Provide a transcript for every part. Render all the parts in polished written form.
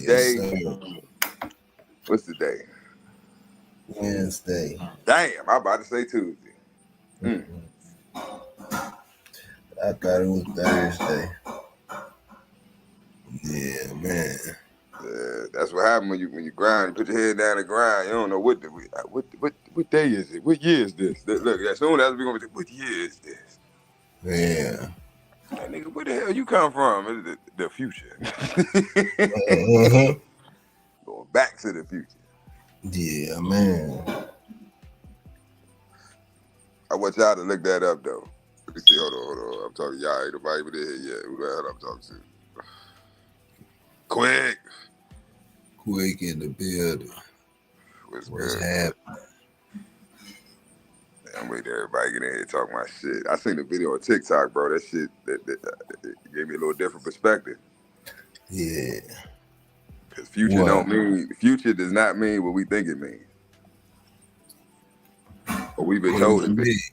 Yes, day. sir. What's the day? Wednesday. Damn, I'm about to say Tuesday. I thought it was Thursday. Yeah, man. That's what happened when you grind. You put your head down and grind. You don't know what day is it? What year is this? Look, as soon as we gonna be, what year is this? Yeah. Like, nigga, where the hell you come from? It's the future. Uh-huh. Going back to the future. Yeah, man. I want y'all to look that up though. Let me see. Hold on. I'm talking y'all. Ain't nobody even in here yet. Who the hell I'm talking to? Quick. Quick in the building. What's What's good? happening? I'm waiting everybody get in here talking my shit. I seen the video on TikTok, bro. That shit that gave me a little different perspective. Yeah. Because future does not mean what we think it means. Or we've been told it means.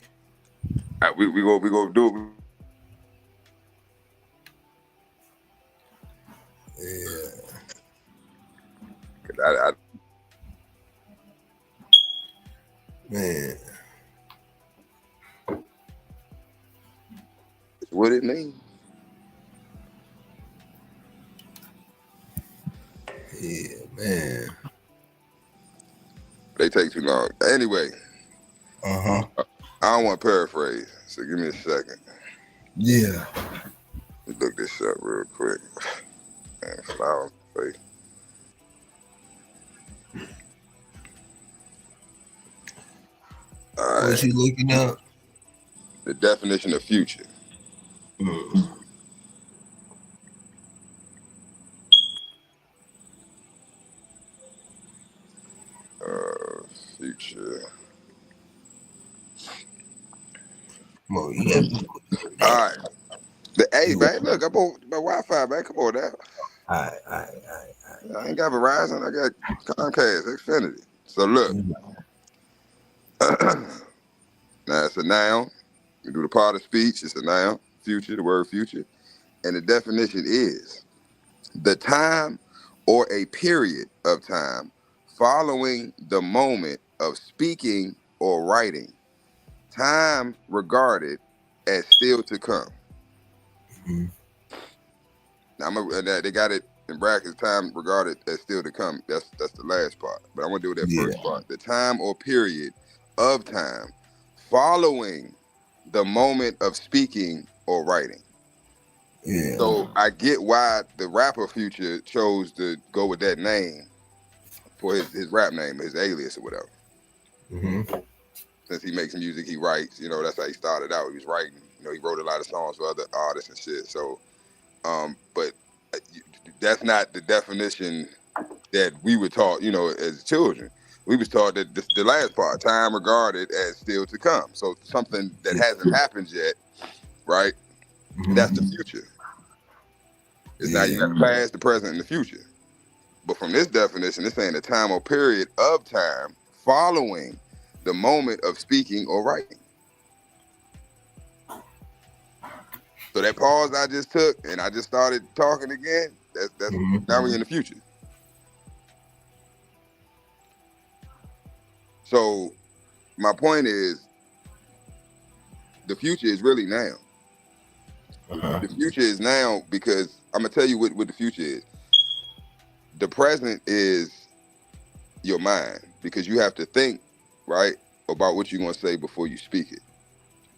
We go do it. Yeah. Man. It's what it means. Yeah, man. They take too long. Anyway. Uh-huh. I don't want to paraphrase, so give me a second. Yeah. Let me look this up real quick. Man, flower face. All right. What you looking up? The definition of future. Future. All right. Hey, man, look, I'm on my Wi-Fi, man. Come on now. All right. I ain't got Verizon. I got Comcast, Xfinity. So look. Now it's a noun. We do the part of speech. It's a noun. Future, the word future. And the definition is the time or a period of time following the moment of speaking or writing. Time regarded as still to come. Now they got it in brackets. Time regarded as still to come. That's the last part. But I want to do that first part. The time or period of time following the moment of speaking or writing. Yeah. So I get why the rapper Future chose to go with that name for his rap name, his alias or whatever. Since he makes music, he writes. You know, that's how he started out. He was writing. You know, he wrote a lot of songs for other artists and shit. So, but that's not the definition that we were taught. You know, as children, we was taught that the last part, time regarded as still to come. So something that hasn't happened yet, right? That's the future. It's now you got the past, the present, and the future. But from this definition, it's saying the time or period of time following the moment of speaking or writing. So that pause I just took and I just started talking again, that's now we're in the future. So my point is the future is really now. The future is now because I'm going to tell you what the future is. The present is your mind because you have to think, right, about what you're going to say before you speak it.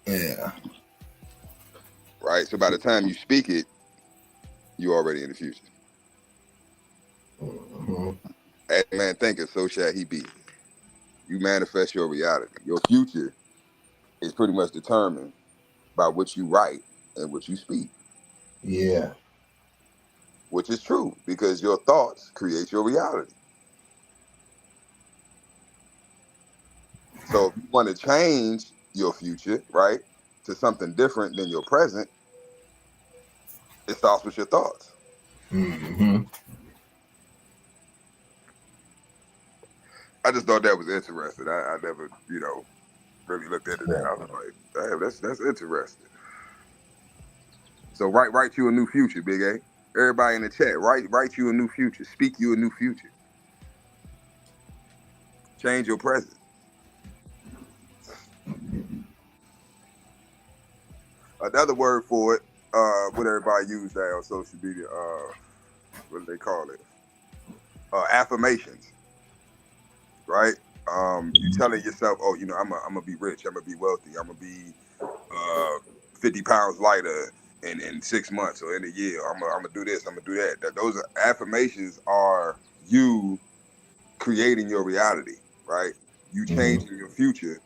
Yeah. Right? So by the time you speak it, you're already in the future. As man thinketh, so shall he be. You manifest your reality. Your future is pretty much determined by what you write and what you speak. Yeah. Which is true because your thoughts create your reality. So if you want to change your future, right, to something different than your present, it starts with your thoughts. I just thought that was interesting. I never, really looked into that. I was like, damn, that's interesting. So write you a new future, Big A. Everybody in the chat, write you a new future. Speak you a new future. Change your present. Another word for it, what everybody use that on social media, what do they call it? Affirmations, right? You telling yourself, oh, I'm gonna be rich, I'm gonna be wealthy, I'm gonna be 50 pounds lighter in 6 months or in a year. I'm gonna do this, I'm gonna do that. Those affirmations are you creating your reality, right? You changing your future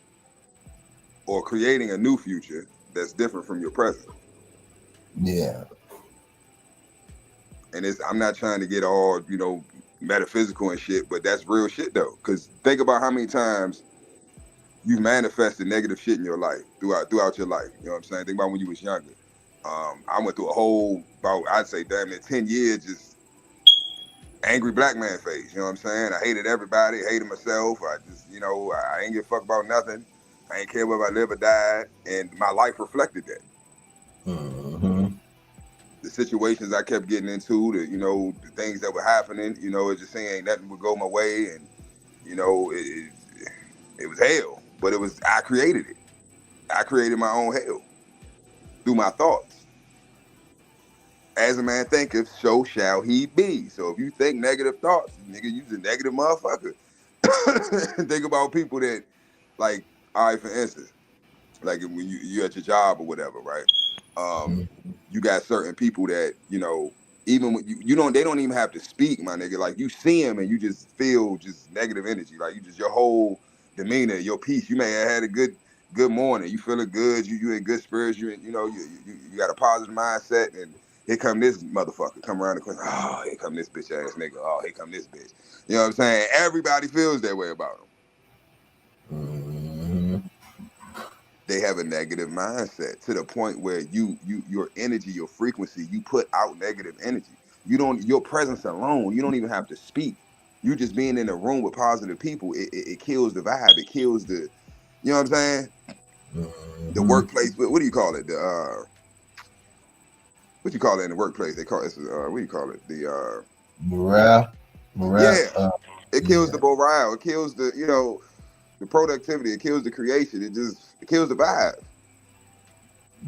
or creating a new future that's different from your present. Yeah. And I'm not trying to get all, metaphysical and shit, but that's real shit though. Cause think about how many times you've manifested negative shit in your life throughout your life. You know what I'm saying? Think about when you was younger. I went through a whole, about, I'd say damn near 10 years, just angry black man phase. You know what I'm saying? I hated everybody, hated myself. I just, I ain't give a fuck about nothing. I ain't care whether I live or died. And my life reflected that. The situations I kept getting into, the things that were happening, it just saying nothing would go my way. And, it was hell. But I created it. I created my own hell through my thoughts. As a man thinketh, so shall he be. So if you think negative thoughts, nigga, you's a negative motherfucker. Think about people that, like, all right, for instance, like when you at your job or whatever, right? You got certain people that, even when they don't even have to speak, my nigga. Like you see them and you just feel just negative energy. Like your whole demeanor, your peace. You may have had a good morning. You feeling good. You in good spirits. You got a positive mindset. And here come this motherfucker come around the corner. Oh, here come this bitch ass nigga. Oh, here come this bitch. You know what I'm saying? Everybody feels that way about them. They have a negative mindset to the point where your energy, your frequency, you put out negative energy. Your presence alone, you don't even have to speak. You just being in a room with positive people, it kills the vibe. It kills the, you know what I'm saying? The workplace, what do you call it? What you call it in the workplace? They call it, what do you call it? The morale. Yeah, it kills the morale. It kills the, the productivity. It kills the creation. It kills the vibe.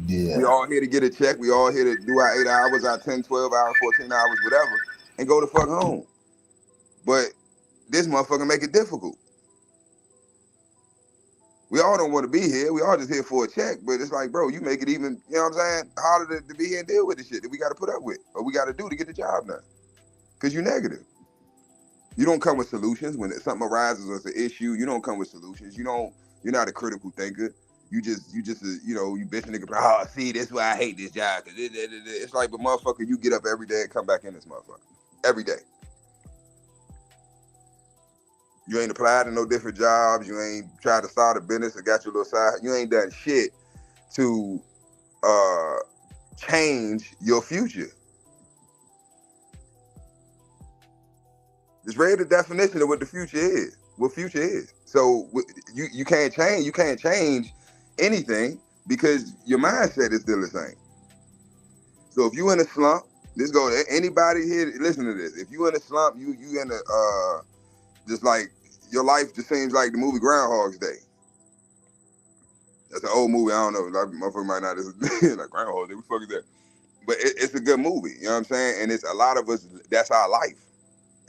Yeah. We all here to get a check. We all here to do our 8 hours, our 10, 12 hours, 14 hours, whatever, and go the fuck home. But this motherfucker make it difficult. We all don't want to be here. We all just here for a check. But it's like, bro, you make it even, you know what I'm saying, harder to be here and deal with the shit that we got to put up with or we got to do to get the job done. Because you're negative. You don't come with solutions. When something arises as an issue, you don't come with solutions. You're not a critical thinker. You bitching nigga, oh, see, that's why I hate this job. It's like, but motherfucker, you get up every day and come back in this motherfucker. Every day. You ain't applied to no different jobs. You ain't tried to start a business or got your little side. You ain't done shit to change your future. Just read the definition of what the future is. What future is. So you can't change anything because your mindset is still the same. So if you in a slump, anybody here listen to this. If you in a slump, you in a just like your life just seems like the movie Groundhog's Day. That's an old movie. I don't know. Like motherfucker might not like Groundhog's Day. What the fuck is that? But it's a good movie. You know what I'm saying? And it's a lot of us. That's our life.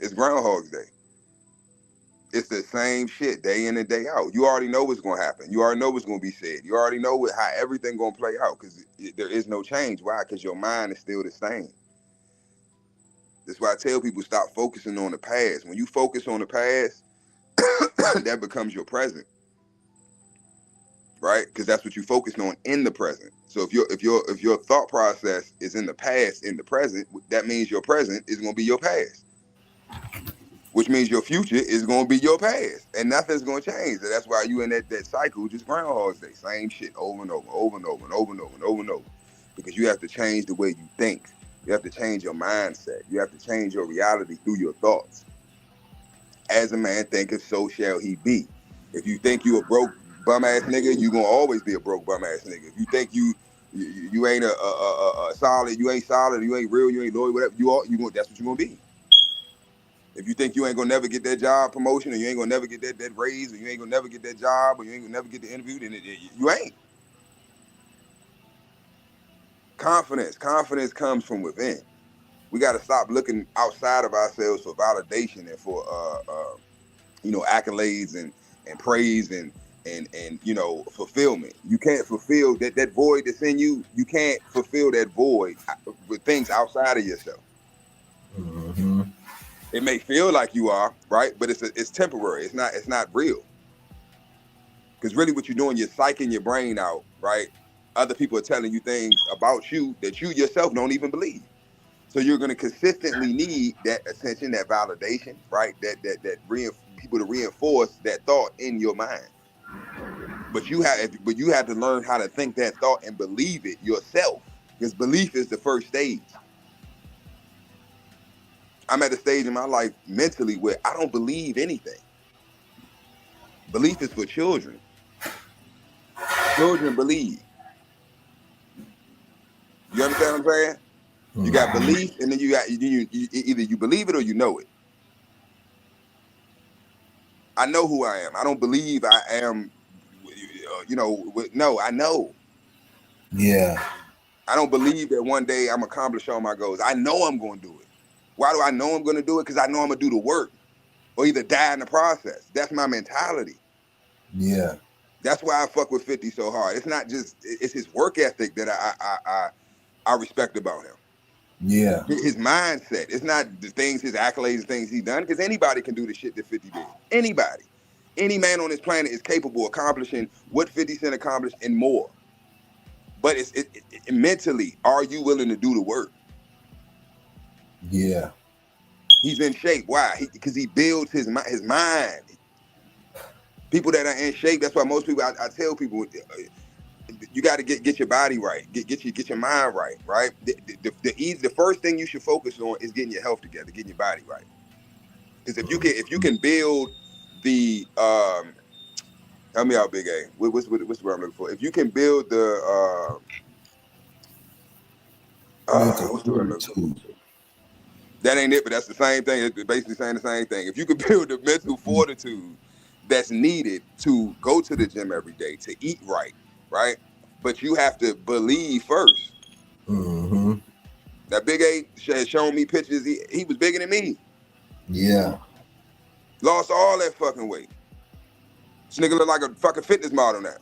It's Groundhog's Day. It's the same shit day in and day out. You already know what's going to happen. You already know what's going to be said. You already know how everything going to play out because there is no change. Why? Because your mind is still the same. That's why I tell people stop focusing on the past. When you focus on the past, that becomes your present, right? Because that's what you're focused on in the present. So if your thought process is in the past, in the present, that means your present is going to be your past. Which means your future is going to be your past. And nothing's going to change. And that's why you in that cycle, just Groundhog's Day. Same shit over and over, over and over, and over and over, and over and over. Because you have to change the way you think. You have to change your mindset. You have to change your reality through your thoughts. As a man thinketh, so shall he be. If you think you a broke bum-ass nigga, you going to always be a broke bum-ass nigga. If you think you You ain't a solid. You ain't solid. You ain't real. You ain't loyal. Whatever you are, that's what you gonna be. If you think you ain't gonna never get that job promotion, or you ain't gonna never get that raise, or you ain't gonna never get that job, or you ain't gonna never get the interview, then you ain't. Confidence comes from within. We got to stop looking outside of ourselves for validation and for accolades and praise and fulfillment. You can't fulfill that void that's in you. You can't fulfill that void with things outside of yourself. Mm-hmm. It may feel like you are, right? But it's temporary. It's not real. Because really what you're doing, you're psyching your brain out, right? Other people are telling you things about you that you yourself don't even believe. So you're going to consistently need that attention, that validation, right? People to reinforce that thought in your mind. But you have to learn how to think that thought and believe it yourself. Because belief is the first stage. I'm at a stage in my life mentally where I don't believe anything. Belief is for children. Children believe. You understand what I'm saying? You got belief, and then you either you believe it or you know it. I know who I am. I don't believe I am. No, I know. Yeah. I don't believe that one day I'm accomplish all my goals. I know I'm going to do it. Why do I know I'm going to do it? Because I know I'm going to do the work, or either die in the process. That's my mentality. Yeah. That's why I fuck with 50 so hard. It's not just it's his work ethic that I respect about him. Yeah. His mindset. It's not the things, his accolades, the things he's done. Because anybody can do the shit that 50 did. Anybody. Any man on this planet is capable of accomplishing what 50 Cent accomplished and more. But it's mentally, are you willing to do the work? Yeah. He's in shape. Why? Because he builds his mind. People that are in shape. That's why most people. I tell people, you got to get your body right. Get your mind right. Right. The first thing you should focus on is getting your health together, getting your body right. Because if you can build the help me out, Big A. What's the word I'm looking for? If you can build the what's the word I'm looking for? That ain't it, but that's the same thing. It's basically saying the same thing. If you can build the mental fortitude that's needed to go to the gym every day, to eat right, right? But you have to believe first. Mm-hmm. That Big A has shown me pictures. He was bigger than me. Yeah. Lost all that fucking weight. This nigga look like a fucking fitness model now.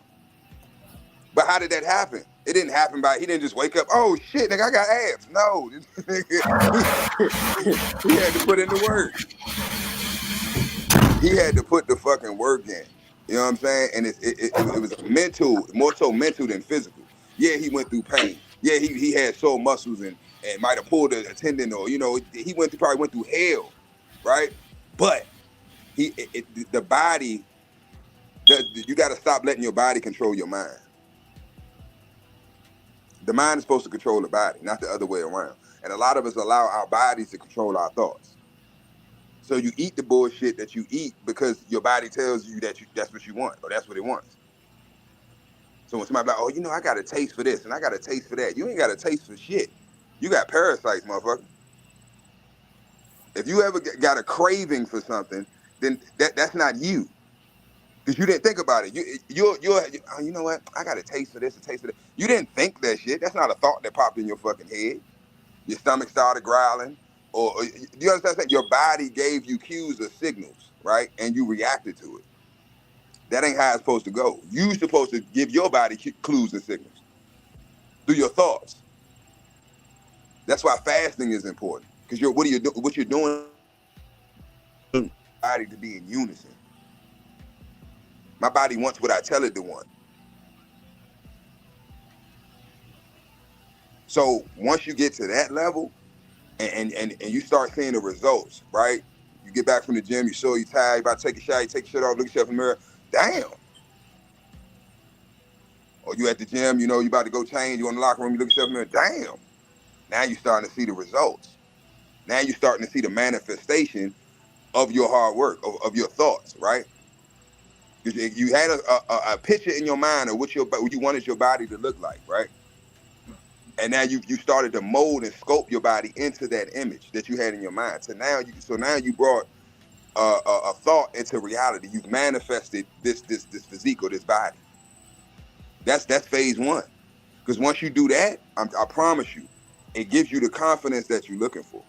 But how did that happen? It didn't happen he didn't just wake up, oh shit, nigga, I got abs. No. He had to put in the work. He had to put the fucking work in. You know what I'm saying? And it was mental, more so mental than physical. Yeah, he went through pain. Yeah, he had sore muscles and might have pulled a tendon, or he probably went through hell, right? But the body, you got to stop letting your body control your mind. The mind is supposed to control the body, not the other way around. And a lot of us allow our bodies to control our thoughts. So you eat the bullshit that you eat because your body tells you that's what you want, or that's what it wants. So when somebody like, oh, I got a taste for this and I got a taste for that. You ain't got a taste for shit. You got parasites, motherfucker. If you ever got a craving for something, then that's not you. Because you didn't think about it. You know what? I got a taste for this, a taste for that. You didn't think that shit. That's not a thought that popped in your fucking head. Your stomach started growling. Or do you understand that? Your body gave you cues or signals, right? And you reacted to it. That ain't how it's supposed to go. You're supposed to give your body clues and signals through your thoughts. That's why fasting is important. Because what you're doing body to be in unison. My body wants what I tell it to want. So once you get to that level and you start seeing the results, right? You get back from the gym, you're tired, you about to take a shot, you take your shirt off, look at yourself in the mirror, damn. Or you at the gym, you about to go change, you in the locker room, you look at yourself in the mirror, damn. Now you're starting to see the results. Now you're starting to see the manifestation of your hard work, of your thoughts, right? You had a picture in your mind of what you wanted your body to look like, right? And now you started to mold and sculpt your body into that image that you had in your mind. So now you brought a thought into reality. You've manifested this physique or this body. That's phase one. Because once you do that, I promise you, it gives you the confidence that you're looking for.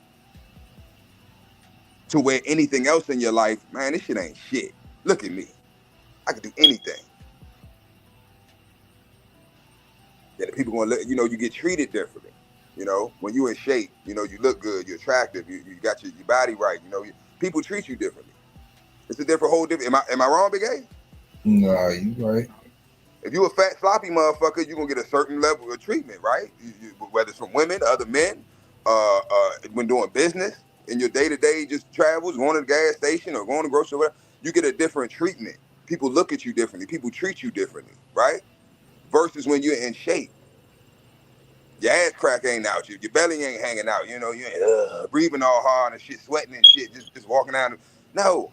To where anything else in your life, man, this shit ain't shit. Look at me. I can do anything. Then people gonna look, you get treated differently. When you're in shape, you look good, you're attractive, you got your body right, people treat you differently. It's a whole different. Am I wrong, Big A? Nah, you right. If you a fat, sloppy motherfucker, you're going to get a certain level of treatment, right? Whether it's from women, other men, when doing business, in your day-to-day just travels, going to the gas station or going to the grocery store, you get a different treatment. People look at you differently. People treat you differently, right? Versus when you're in shape. Your ass crack ain't out. Your belly ain't hanging out. You ain't breathing all hard and shit, sweating and shit, just walking out. No.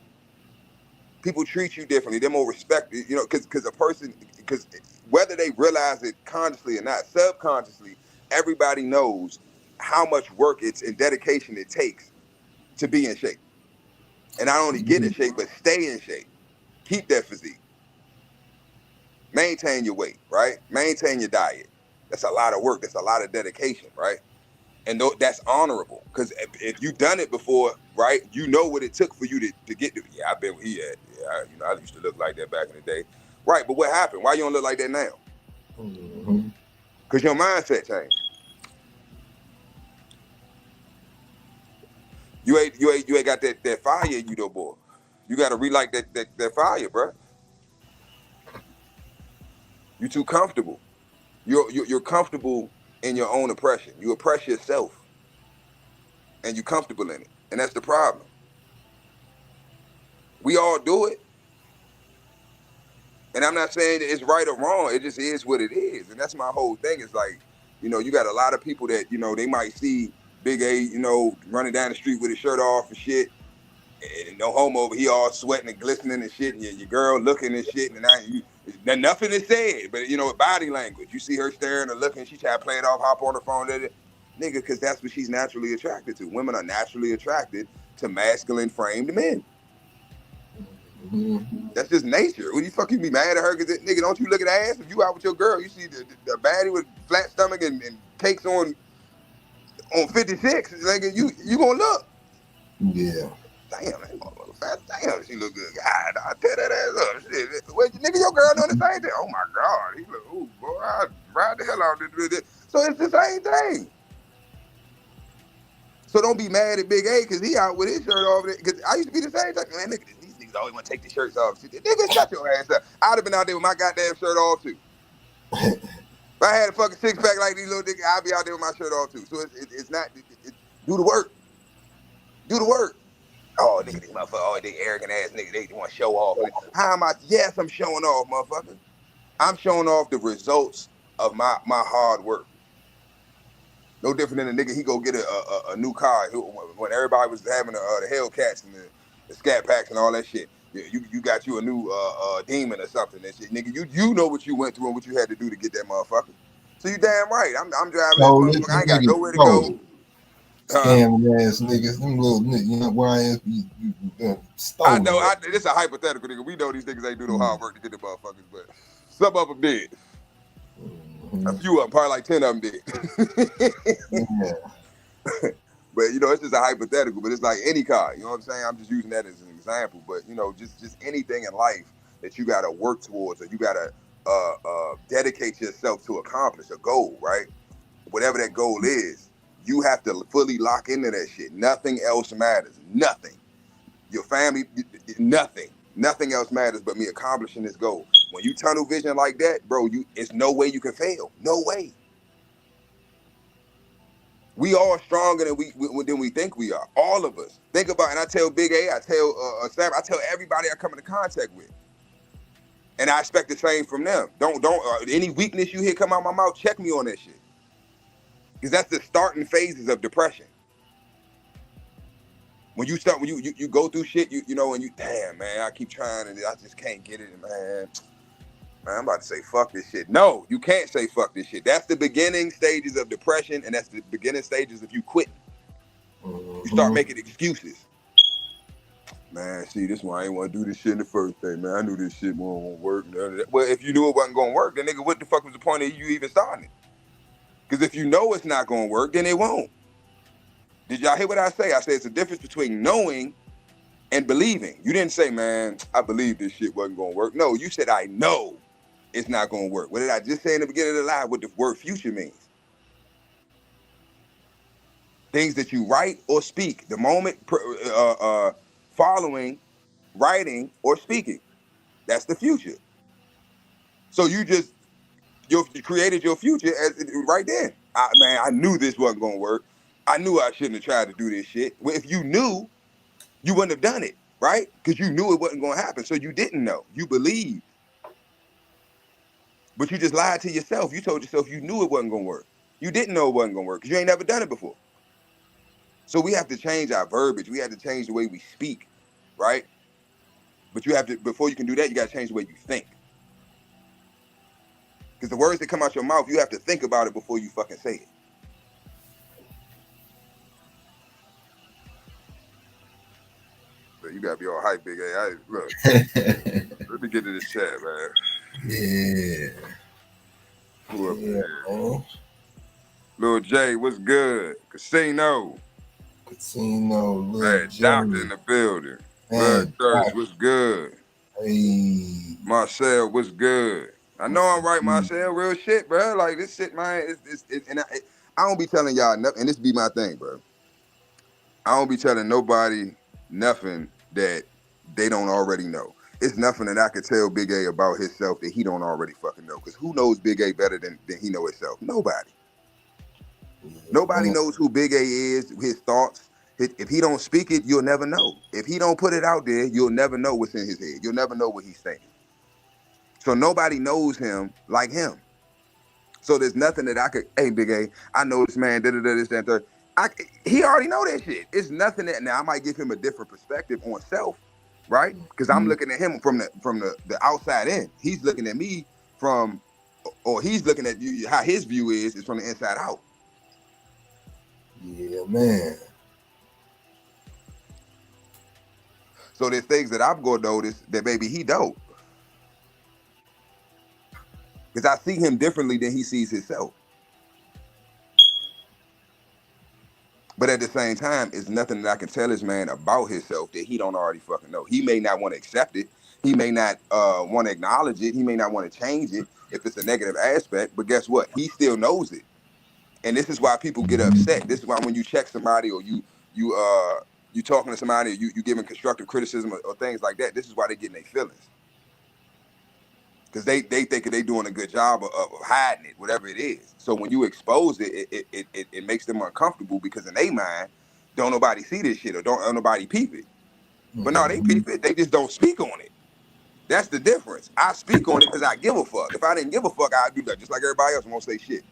People treat you differently. They're more respected, because a person, because whether they realize it consciously or not, subconsciously, everybody knows how much work and dedication it takes to be in shape. And not only get in shape, but stay in shape. Keep that physique. Maintain your weight, right? Maintain your diet. That's a lot of work. That's a lot of dedication, right? And that's honorable, because if you've done it before, right, you know what it took for you to get to. Yeah, I've been where he at. Yeah, I used to look like that back in the day. Right, but what happened? Why you don't look like that now? Because your mindset changed. You ain't got that fire in you though, boy. You got to relight that fire, bro. You too comfortable. You're comfortable in your own oppression. You oppress yourself, and you're comfortable in it, and that's the problem. We all do it. And I'm not saying it's right or wrong. It just is what it is. And that's my whole thing. It's like, you got a lot of people that, they might see Big A, running down the street with his shirt off and shit. And no homo, but he all sweating and glistening and shit. And your girl looking and shit. And nothing is said. But, body language. You see her staring or looking. She try to play it off, hop on the phone. Nigga, because that's what she's naturally attracted to. Women are naturally attracted to masculine framed men. That's just nature. When you fucking be mad at her, because nigga, don't you look at ass? If you out with your girl, you see the baddie with flat stomach and cakes on 56, like you gonna look. Yeah. Damn, that motherfucker fat. Damn, she look good. God, I tear that ass up. Shit, wait, nigga, your girl doing the same thing. Oh my God, he look. Ooh, boy, I ride the hell out of this. So it's the same thing. So don't be mad at Big A because he out with his shirt off. Because I used to be the same thing. Man, nigga, these niggas always want to take the shirts off. Nigga, shut your ass up. I'd have been out there with my goddamn shirt off too. If I had a fucking six pack like these little niggas, I'd be out there with my shirt off too. So it's not. Do the work. Do the work. Oh, nigga, these motherfuckers, oh, they arrogant ass niggas, they want to show off. How am I? Yes, I'm showing off, motherfucker. I'm showing off the results of my hard work. No different than a nigga, he go get a new car when everybody was having the Hellcats and the Scat Packs and all that shit. You got you a new Demon or something and shit. Nigga, you know what you went through and what you had to do to get that motherfucker. So you damn right. I'm driving that motherfucker. I ain't got nowhere to go. Scamming ass niggas, them little niggas, YS I know, this is a hypothetical, nigga. We know these niggas ain't do no hard work to get the motherfuckers, but some of them did. A few of them, probably like 10 of them did. But, it's just a hypothetical, but it's like any car, you know what I'm saying? I'm just using that as an example, but, just anything in life that you got to work towards or you got to dedicate yourself to accomplish a goal, right? Whatever that goal is, you have to fully lock into that shit. Nothing else matters. Nothing. Your family, nothing. Nothing else matters but me accomplishing this goal. When you tunnel vision like that, bro, it's no way you can fail. No way. We are stronger than we think we are. All of us. Think about it. And I tell Big A, I tell Sam, I tell everybody I come into contact with. And I expect the same from them. Don't any weakness you hear come out my mouth, check me on that shit. Because that's the starting phases of depression. When you start, when you go through shit, and you damn man, I keep trying and I just can't get it, man. Man, I'm about to say fuck this shit. No, you can't say fuck this shit. That's the beginning stages of depression, and that's the beginning stages of you quitting. You start making excuses. Man, see, this why I ain't want to do this shit in the first place, man. I knew this shit won't work. Well, if you knew it wasn't gonna work, then nigga, what the fuck was the point of you even starting it? Because if you know it's not gonna work, then it won't. Did y'all hear what I say? I said it's a difference between knowing and believing. You didn't say, man, I believe this shit wasn't gonna work. No, you said I know it's not gonna work. What did I just say in the beginning of the live? What the word future means? Things that you write or speak. The moment following writing or speaking. That's the future. So you created your future right then. I knew this wasn't gonna work. I knew I shouldn't have tried to do this shit. Well, if you knew, you wouldn't have done it, right? Because you knew it wasn't gonna happen. So you didn't know. You believed. But you just lied to yourself. You told yourself you knew it wasn't gonna work. You didn't know it wasn't gonna work because you ain't never done it before. So we have to change our verbiage. We have to change the way we speak, right? But you have to, before you can do that, you gotta change the way you think. Because the words that come out your mouth, you have to think about it before you fucking say it. But you gotta be all hype, Big A. Look, let me get to this chat, man. Yeah. Who up there? Lil J, what's good? Casino, Lil J. Doctor in the building. Blood Thirst, what's good? Hey. Marcel, what's good? I know I'm right, Marcel. Real shit, bro. Like this shit, man. I don't be telling y'all nothing, and this be my thing, bro. I don't be telling nobody nothing that they don't already know. It's nothing that I could tell Big A about himself that he don't already fucking know. Because who knows Big A better than he know himself? Nobody. Nobody knows who Big A is, his thoughts. If he don't speak it, you'll never know. If he don't put it out there, you'll never know what's in his head. You'll never know what he's thinking. So nobody knows him like him. So there's nothing that I could, hey, Big A, I know this man, this, that, third. He already know that shit. It's nothing that, now I might give him a different perspective on self, right? Because I'm looking at him from the outside in. He's looking at me he's looking at you, how his view is from the inside out. Yeah, man. So there's things that I'm gonna notice that maybe he don't. Because I see him differently than he sees himself. But at the same time, it's nothing that I can tell this man about himself that he don't already fucking know. He may not want to accept it. He may not want to acknowledge it. He may not want to change it if it's a negative aspect. But guess what? He still knows it. And this is why people get upset. This is why when you check somebody or you talking to somebody or you giving constructive criticism or things like that, this is why they getting their feelings. Because they think they doing a good job of hiding it, whatever it is. So when you expose it, it makes them uncomfortable because in their mind, don't nobody see this shit or don't nobody peep it. But no, they peep it. They just don't speak on it. That's the difference. I speak on it because I give a fuck. If I didn't give a fuck, I'd do that just like everybody else won't say shit.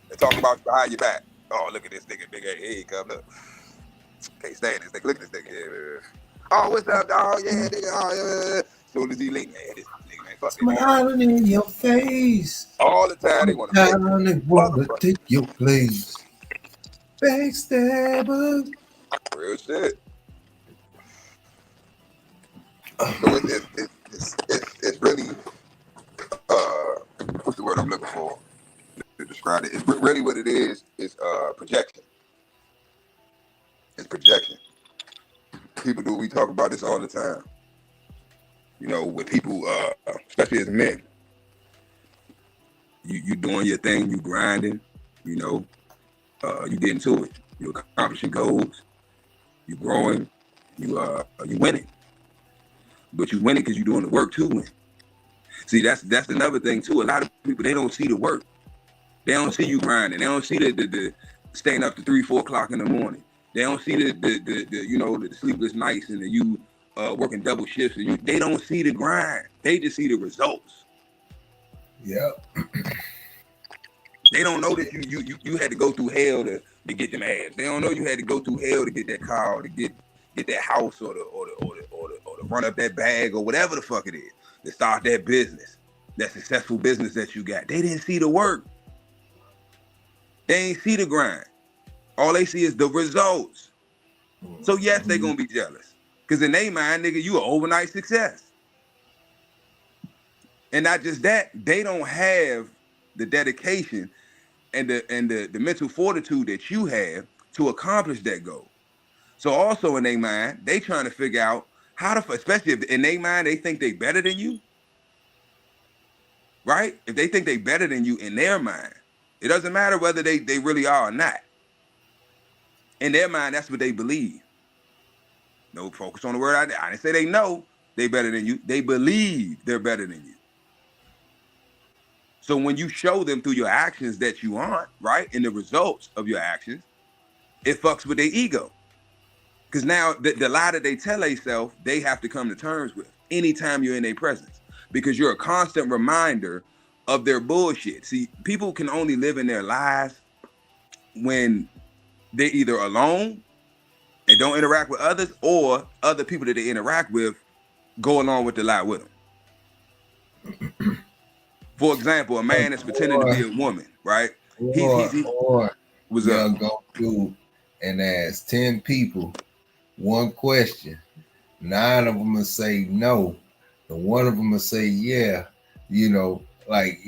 They talk about you behind your back. Oh, look at this nigga, big A. Here he come, look. Can't stand this nigga. Look at this nigga. Oh, what's up, dog? Yeah, nigga. Oh, yeah. Soon as he link, man, this nigga, man, fuck smiling in your face. All the time they want to take your place. Backstabber. Real shit. So it's really what's the word I'm looking for to describe it? It's really what it is projection. It's projection. People we talk about this all the time. You know, with people, especially as men, you doing your thing, you grinding, you know, you getting to it, you accomplishing goals, you growing, you winning. But you winning because you're doing the work to win. See, that's another thing too. A lot of people, they don't see the work. They don't see you grinding. They don't see the staying up to 3, 4 o'clock in the morning. They don't see the sleepless nights and you working double shifts. And they don't see the grind. They just see the results. Yep. They don't know that you had to go through hell to get them ads. They don't know you had to go through hell to get that car, or to get that house, or to run up that bag, or whatever the fuck it is. to start that business, that successful business that you got. They didn't see the work. They ain't see the grind. All they see is the results. So yes, they gonna be jealous. Because in their mind, nigga, you an overnight success. And not just that, they don't have the dedication and the mental fortitude that you have to accomplish that goal. So also in their mind, they trying to figure out how to, especially if in their mind they think they better than you, right? If they think they better than you in their mind, it doesn't matter whether they really are or not. In their mind, that's what they believe. No, focus on the word. I didn't say they know they better than you. They believe they're better than you. So when you show them through your actions that you aren't, right, and the results of your actions, it fucks with their ego. Because now the lie that they tell themselves, they have to come to terms with anytime you're in their presence. Because you're a constant reminder of their bullshit. See, people can only live in their lies when they're either alone and don't interact with others, or other people that they interact with go along with the lie with them. For example, a man that's pretending to be a woman, right? Or what's you'll up? go through and ask 10 people one question. 9 of them will say no, and 1 of them will say yeah. You know, like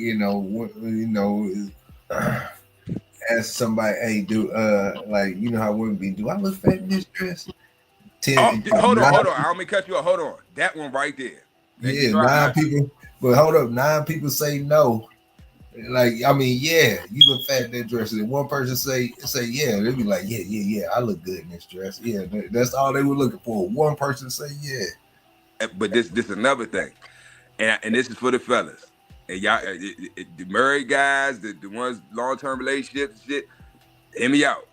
ask somebody, hey, like how women be, do I look fat in this dress? 10. Hold on. I don't mean cut you off. Hold on. That one right there. Yeah, 9 people. But hold up, 9 people say no. Like, I mean, yeah, you look fat in that dress. And one person say yeah, they'd be like, yeah, I look good in this dress. Yeah, that's all they were looking for. One person say yeah. But this another thing, and this is for the fellas. And y'all, the married guys, the ones long-term relationships and shit, hear me out.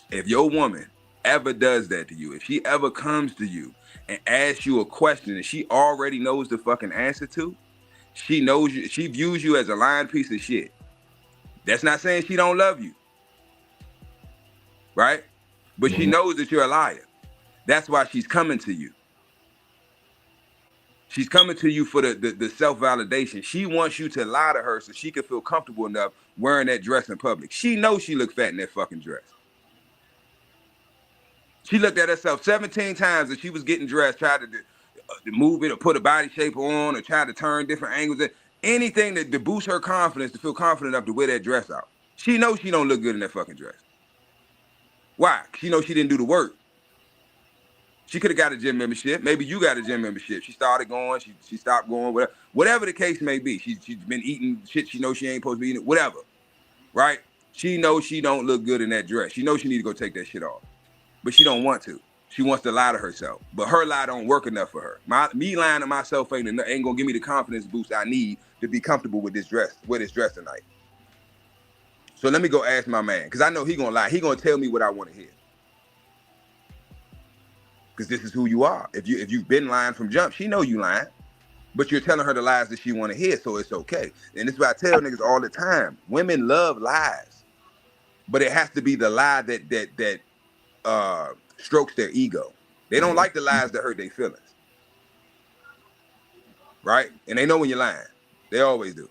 If your woman ever does that to you, if she ever comes to you and asks you a question that she already knows the fucking answer to, she knows you, she views you as a lying piece of shit. That's not saying she don't love you, right? But she knows that you're a liar. That's why she's coming to you. She's coming to you for the self-validation. She wants you to lie to her so she can feel comfortable enough wearing that dress in public. She knows she looked fat in that fucking dress. She looked at herself 17 times as she was getting dressed, tried to move it or put a body shape on or try to turn different angles. Anything to boost her confidence, to feel confident enough to wear that dress out. She knows she don't look good in that fucking dress. Why? She knows she didn't do the work. She could have got a gym membership. Maybe you got a gym membership. She started going. She stopped going. Whatever the case may be. She's been eating shit she knows she ain't supposed to be eating. Whatever. Right? She knows she don't look good in that dress. She knows she need to go take that shit off. But she don't want to. She wants to lie to herself. But her lie don't work enough for her. Me lying to myself ain't gonna give me the confidence boost I need to be comfortable with this dress tonight. So let me go ask my man, because I know he gonna lie. He gonna tell me what I want to hear. Because this is who you are. If you've been lying from jump, she know you lying. But you're telling her the lies that she want to hear, so it's okay. And this is what I tell niggas all the time. Women love lies. But it has to be the lie that strokes their ego. They don't like the lies that hurt their feelings. Right? And they know when you're lying. They always do.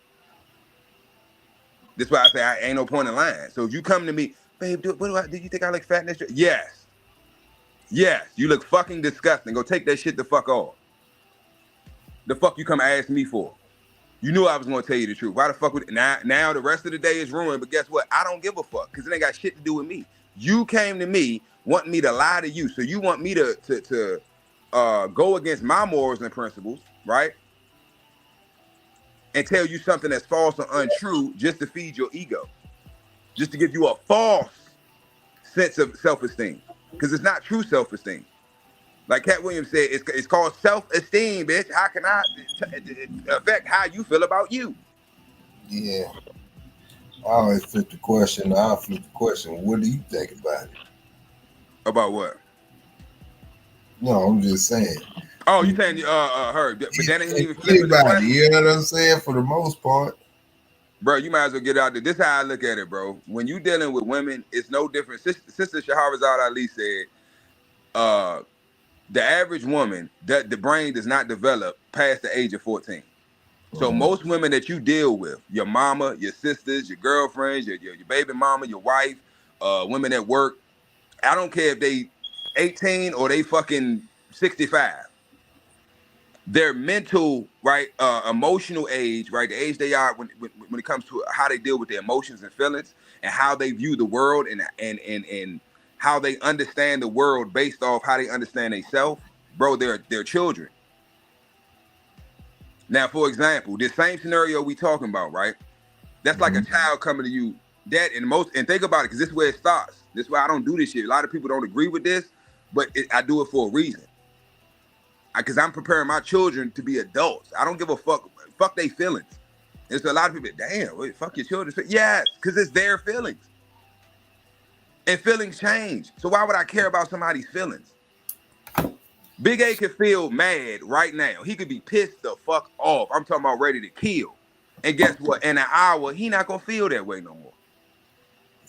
That's why I say I ain't no point in lying. So if you come to me, babe, do you think I look fat in this dress? Yes, you look fucking disgusting. Go take that shit the fuck off. The fuck you come ask me for? You knew I was gonna tell you the truth. Why the fuck would now the rest of the day is ruined, but guess what? I don't give a fuck, because it ain't got shit to do with me. You came to me wanting me to lie to you. So you want me to go against my morals and principles, right? And tell you something that's false or untrue just to feed your ego. Just to give you a false sense of self-esteem. Because it's not true self-esteem. Like Cat Williams said, it's called self-esteem, bitch. How can I affect how you feel about you? Yeah. I always flip the question. I'll flip the question. What do you think about it? About what? No, I'm just saying. Oh, you saying her, but that ain't even anybody, you know what I'm saying? For the most part. Bro, you might as well get out there. This is how I look at it, bro. When you dealing with women, it's no different. Sister Shahrazad Ali said, the average woman, the brain does not develop past the age of 14. So most women that you deal with, your mama, your sisters, your girlfriends, your baby mama, your wife, women at work, I don't care if they 18 or they fucking 65. Their mental, right, emotional age, right, the age they are when it comes to how they deal with their emotions and feelings and how they view the world and how they understand the world based off how they understand themselves, bro, they're children. Now, for example, this same scenario we talking about, right? That's like a child coming to you, Dad, and think about it, because this is where it starts. This is why I don't do this shit. A lot of people don't agree with this, but I do it for a reason. Because I'm preparing my children to be adults. I don't give a fuck their feelings. There's a lot of people, damn, wait, fuck your children. Yes, because it's their feelings. And feelings change. So why would I care about somebody's feelings? Big A could feel mad right now. He could be pissed the fuck off. I'm talking about ready to kill. And guess what? In an hour, he not gonna feel that way no more.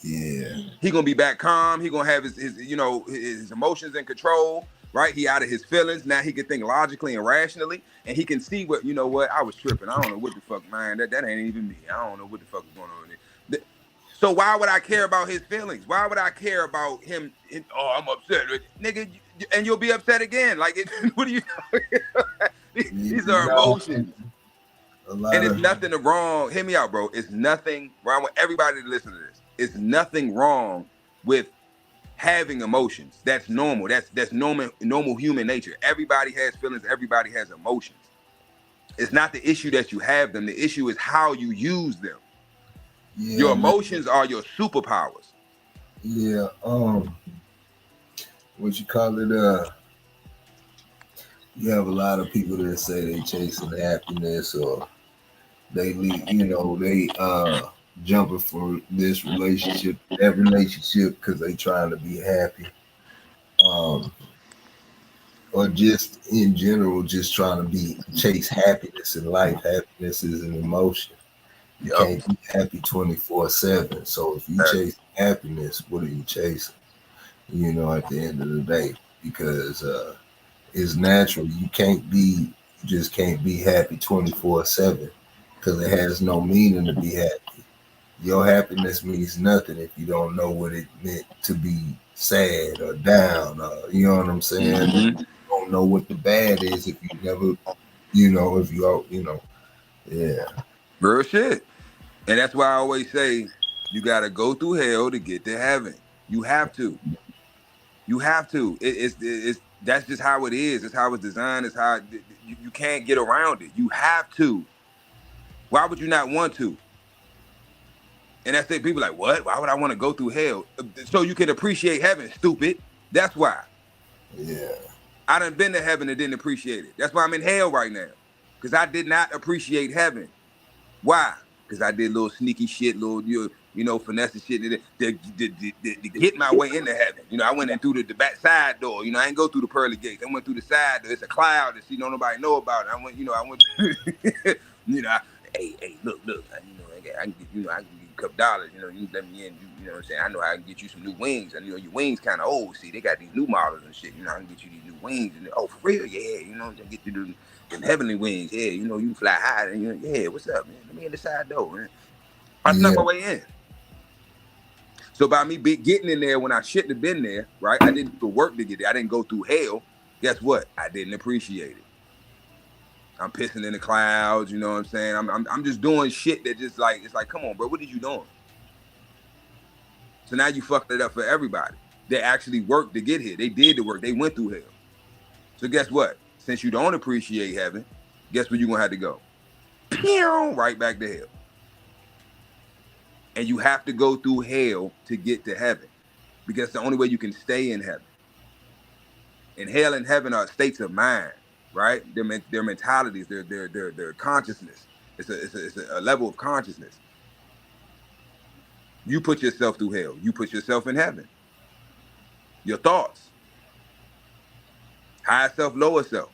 Yeah. He gonna be back calm. He gonna have his emotions in control, right? He out of his feelings. Now he can think logically and rationally, and he can see what, I was tripping. I don't know what the fuck, man. That ain't even me. I don't know what the fuck is going on there. So why would I care about his feelings? Why would I care about him? I'm upset, nigga, and you'll be upset again. Like, what are you? These are emotions. And it's nothing wrong. Hear me out, bro. It's nothing wrong with everybody to listen to this. It's nothing wrong with having emotions. That's normal. That's normal human nature. Everybody has feelings. Everybody has emotions. It's not the issue that you have them. The issue is how you use them. Yeah, your emotions are your superpowers. Yeah. What you call it? You have a lot of people that say they chasing happiness, or they jumping for this relationship, that relationship, because they trying to be happy. Or just in general, just trying to chase happiness in life. Happiness is an emotion. You can't be happy 24/7. So if you chase happiness, what are you chasing? At the end of the day, because it's natural. You just can't be happy 24/7, because it has no meaning to be happy. Your happiness means nothing if you don't know what it meant to be sad or down. You know what I'm saying? Mm-hmm. You don't know what the bad is if you never, yeah. Real shit. And that's why I always say you got to go through hell to get to heaven. You have to. You have to. It's that's just how it is. It's how it's designed. It's how you can't get around it. You have to. Why would you not want to? And that's it. People like, what? Why would I want to go through hell? So you can appreciate heaven, stupid. That's why. Yeah. I done been to heaven and didn't appreciate it. That's why I'm in hell right now. Because I did not appreciate heaven. Why? Because I did little sneaky shit, little finesse shit to get my way into heaven. I went in through the back side door. I ain't go through the pearly gates. I went through the side door. It's a cloud that nobody know about it. I went, hey, look, I can give you a couple dollars. You let me in. You know what I'm saying? I know I can get you some new wings. And your wings kind of old. See, they got these new models and shit. I can get you these new wings. And for real, yeah. Get you them heavenly wings. Yeah, you fly high. And yeah, what's up, man? Let me in the side door, man. I snuck my way in. So by me getting in there when I shouldn't have been there, right? I didn't do the work to get there. I didn't go through hell. Guess what? I didn't appreciate it. I'm pissing in the clouds. You know what I'm saying? I'm just doing shit that just like, it's like, come on, bro. What are you doing? So now you fucked it up for everybody. They actually worked to get here. They did the work. They went through hell. So guess what? Since you don't appreciate heaven, guess where you're going to have to go? Pew! Right back to hell. And you have to go through hell to get to heaven, because it's the only way you can stay in heaven. And hell and heaven are states of mind, right? Their mentalities, their consciousness. It's a level of consciousness. You put yourself through hell. You put yourself in heaven. Your thoughts. Higher self, lower self.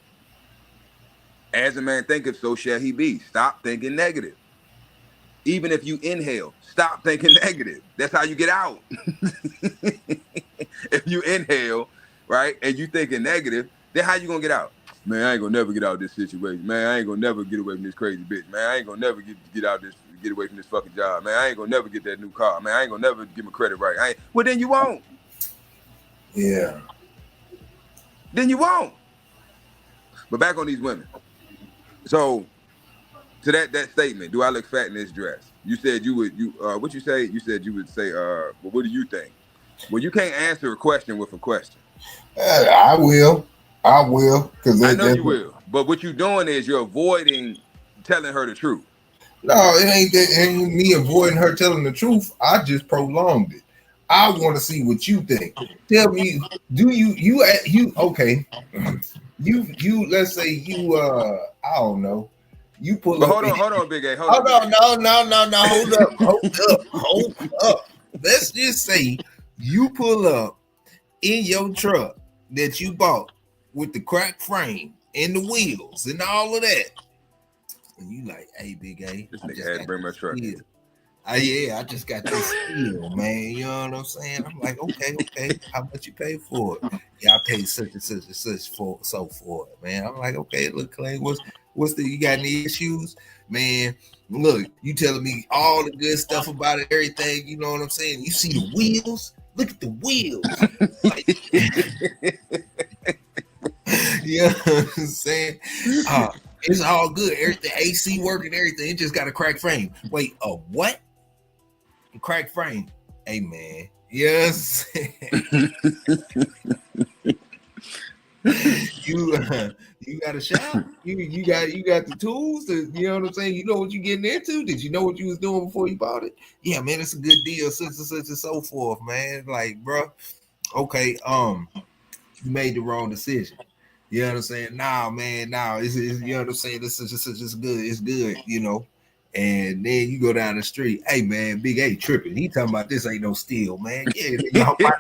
As a man thinketh, so shall he be. Stop thinking negative. Even if you inhale, stop thinking negative. That's how you get out. If you inhale, right, and you thinking negative, Then how you gonna get out? Man, I ain't gonna never get out of this situation. Man, I ain't gonna never get away from this crazy bitch. Man, I ain't gonna never get away from this fucking job. Man, I ain't gonna never get that new car. Man, I ain't gonna never get my credit right. Well, then you won't. Yeah. Then you won't. But back on these women. So to that statement, do I look fat in this dress? You said you would. What you say? You said you would say. Well, what do you think? Well, you can't answer a question with a question. I will. Because I know you will. But what you're doing is you're avoiding telling her the truth. No, it ain't me avoiding her telling the truth. I just prolonged it. I want to see what you think. Tell me, do you okay? You let's say you I don't know. You pull but up. Hold on, Big A. No. Hold up. Let's just say you pull up in your truck that you bought with the cracked frame and the wheels and all of that. And you like, hey, Big A, this nigga had to bring my truck. Yeah, I just got this deal, man. You know what I'm saying? I'm like, okay. How much you pay for it? Yeah, I paid such and such for it, man. I'm like, okay, look, Clay, you got any issues? Man, look, you telling me all the good stuff about it, everything, you know what I'm saying? You see the wheels? Look at the wheels. Like, you know what I'm saying? It's all good. Everything, AC working, everything. It just got a cracked frame. Wait, a what? A cracked frame. Hey, man. Yes. You got a shop. You got the tools. You know what I'm saying? You know what you're getting into. Did you know what you was doing before you bought it? Yeah, man, it's a good deal. Such and so forth, man. Like, bro, okay, you made the wrong decision. You know what I'm saying? Nah, man, it's you know what I'm saying? This is just good. It's good, you know. And then you go down the street. Hey, man, Big A tripping. He talking about this ain't no steel, man. Yeah, y'all like,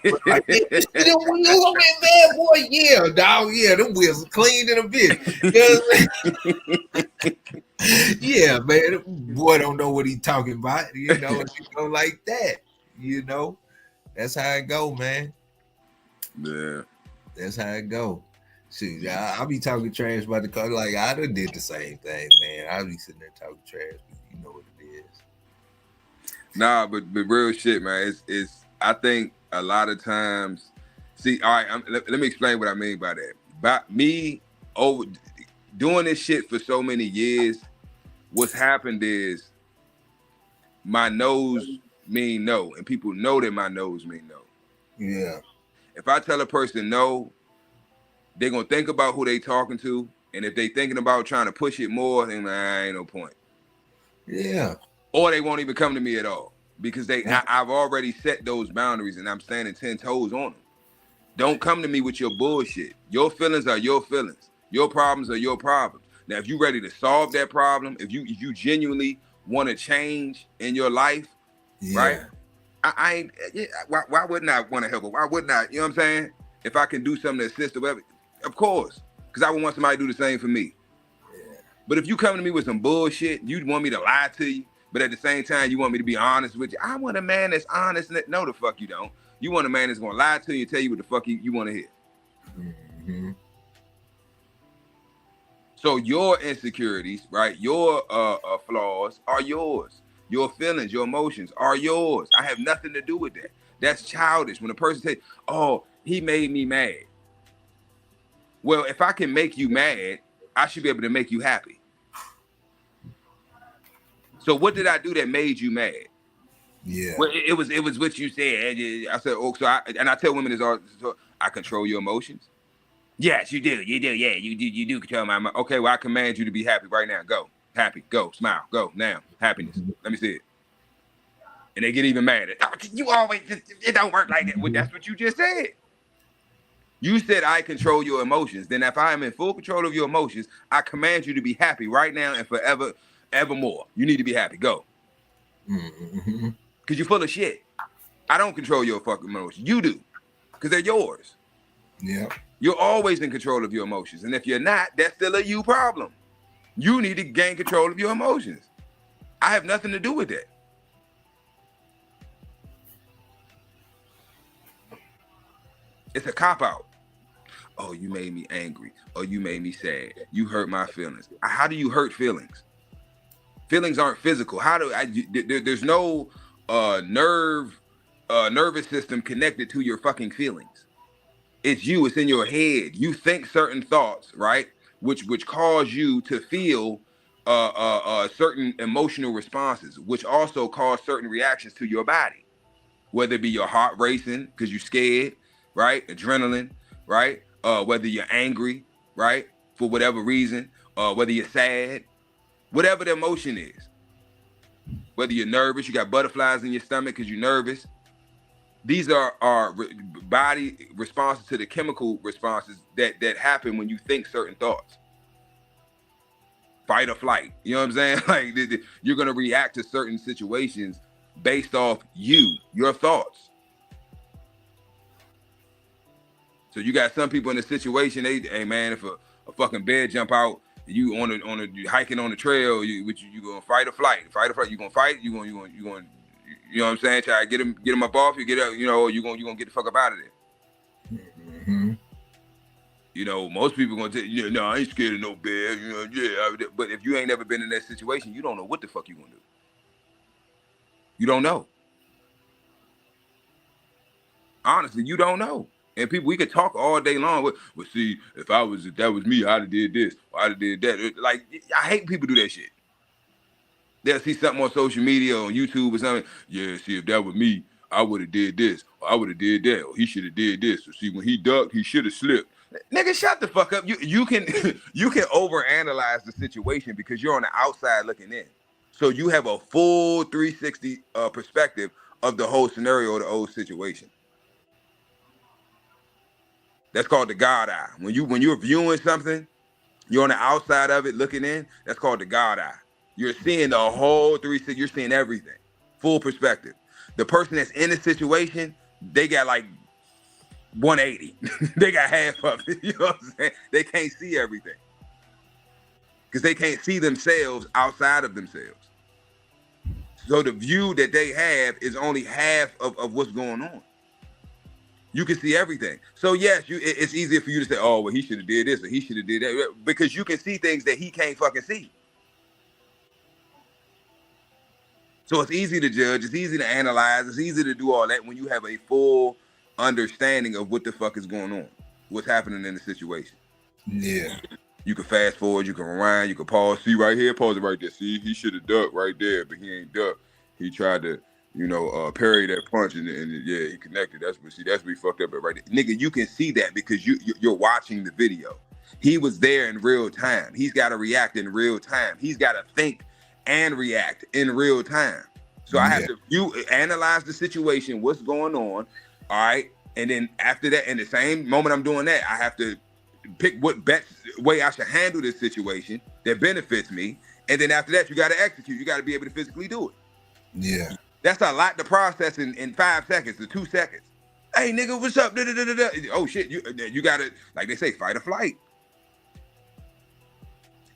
yeah, you see them wheels on that bad boy? Yeah, dog. Yeah, them wheels are clean in a bit. You know yeah, man. Boy don't know what he talking about. You know like that. You know, that's how it go, man. Yeah, that's how it go. See, I be talking trash about the car. Like I done did the same thing, man. I be sitting there talking trash, but you know what it is. Nah, but real shit, man. It's. I think a lot of times. See, all right. Let me explain what I mean by that. By me doing this shit for so many years, what's happened is my no's mean no, and people know that my no's mean no. Yeah. If I tell a person no, they're gonna think about who they talking to, and if they thinking about trying to push it more, then ain't no point. Yeah. Or they won't even come to me at all because I've already set those boundaries and I'm standing 10 toes on them. Don't come to me with your bullshit. Your feelings are your feelings. Your problems are your problems. Now, if you're ready to solve that problem, if you genuinely want to change in your life, right? Why wouldn't I want to help her? Why wouldn't I? You know what I'm saying? If I can do something to assist or whatever, of course, because I would want somebody to do the same for me. Yeah. But if you come to me with some bullshit, you want me to lie to you, but at the same time, you want me to be honest with you. I want a man that's honest. No, the fuck you don't. You want a man that's going to lie to you and tell you what the fuck you want to hear. Mm-hmm. So your insecurities, right, your flaws are yours. Your feelings, your emotions are yours. I have nothing to do with that. That's childish. When a person says, oh, he made me mad. Well, if I can make you mad, I should be able to make you happy. So what did I do that made you mad? Yeah. Well, it was what you said. I said, oh, so I tell women this all. So I control your emotions. Yes, you do. You do. Yeah, you do control my emotions. Okay, well, I command you to be happy right now. Go. Happy. Go. Smile. Go. Now. Happiness. Let me see it. And they get even mad. You always, it don't work like that. Well, that's what you just said. You said I control your emotions. Then if I am in full control of your emotions, I command you to be happy right now and forever, evermore. You need to be happy. Go. Mm-hmm. Because you're full of shit. I don't control your fucking emotions. You do. Because they're yours. Yeah. You're always in control of your emotions. And if you're not, that's still a you problem. You need to gain control of your emotions. I have nothing to do with that. It's a cop-out. Oh, you made me angry. Oh, you made me sad. You hurt my feelings. How do you hurt feelings? Feelings aren't physical. How do there's no nervous system connected to your fucking feelings. It's you. It's in your head. You think certain thoughts, right? Which cause you to feel certain emotional responses, which also cause certain reactions to your body, whether it be your heart racing because you're scared, right? Adrenaline, right? Whether you're angry, right? For whatever reason, whether you're sad, whatever the emotion is. Whether you're nervous, you got butterflies in your stomach because you're nervous. These are body responses to the chemical responses that happen when you think certain thoughts. Fight or flight. You know what I'm saying? Like you're gonna react to certain situations based off your thoughts. So you got some people in a situation, hey man, if a fucking bear jump out, you on a hiking on the trail, you gonna fight or flight? Fight or flight? You gonna fight? You gonna you know what I'm saying? Try to get him up off you, get up, you know, you gonna get the fuck up out of there. Mm-hmm. You know, most people gonna tell you, no, I ain't scared of no bear. You know, yeah. But if you ain't never been in that situation, you don't know what the fuck you gonna do. You don't know. Honestly, you don't know. And people, we could talk all day long. Well, see, if that was me, I'd have did this, or I'd have did that. Like, I hate people do that shit. They'll see something on social media, on YouTube or something. Yeah, see, if that was me, I would have did this, or I would have did that, or he should have did this. So see, when he ducked, he should have slipped. Nigga, shut the fuck up. You can overanalyze the situation because you're on the outside looking in. So you have a full 360 perspective of the whole scenario or the whole situation. That's called the God eye. When you're viewing something, you're on the outside of it looking in. That's called the God eye. You're seeing the whole 360. You're seeing everything, full perspective. The person that's in the situation, they got like 180. They got half of it. You know what I'm saying? They can't see everything because they can't see themselves outside of themselves. So the view that they have is only half of what's going on. You can see everything. So yes, it's easier for you to say, oh, well, he should have did this or he should have did that, because you can see things that he can't fucking see. So it's easy to judge. It's easy to analyze. It's easy to do all that when you have a full understanding of what the fuck is going on, what's happening in the situation. Yeah. You can fast forward, you can rewind, you can pause. See right here, pause it right there. See, he should have ducked right there, but he ain't ducked. He tried to, parry that punch, and yeah, he connected. That's what he fucked up at right there. Nigga, you can see that because you're watching the video. He was there in real time. He's got to react in real time. He's got to think and react in real time. So I have to analyze the situation, what's going on, all right? And then after that, in the same moment I'm doing that, I have to pick what best way I should handle this situation that benefits me. And then after that, you got to execute. You got to be able to physically do it. Yeah. That's a lot to process in 5 seconds to 2 seconds. Hey, nigga, what's up? Da-da-da-da-da. Oh, shit. You got to, like they say, fight or flight.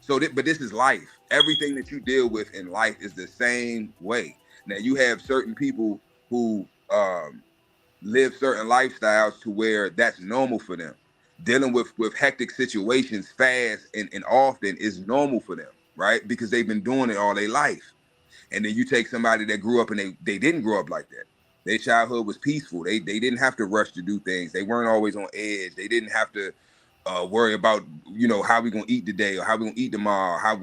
So, but this is life. Everything that you deal with in life is the same way. Now, you have certain people who live certain lifestyles to where that's normal for them. Dealing with hectic situations fast and often is normal for them, right? Because they've been doing it all their life. And then you take somebody that grew up and they didn't grow up like that. Their childhood was peaceful. They didn't have to rush to do things. They weren't always on edge. They didn't have to worry about, how we gonna eat today or how we gonna eat tomorrow. How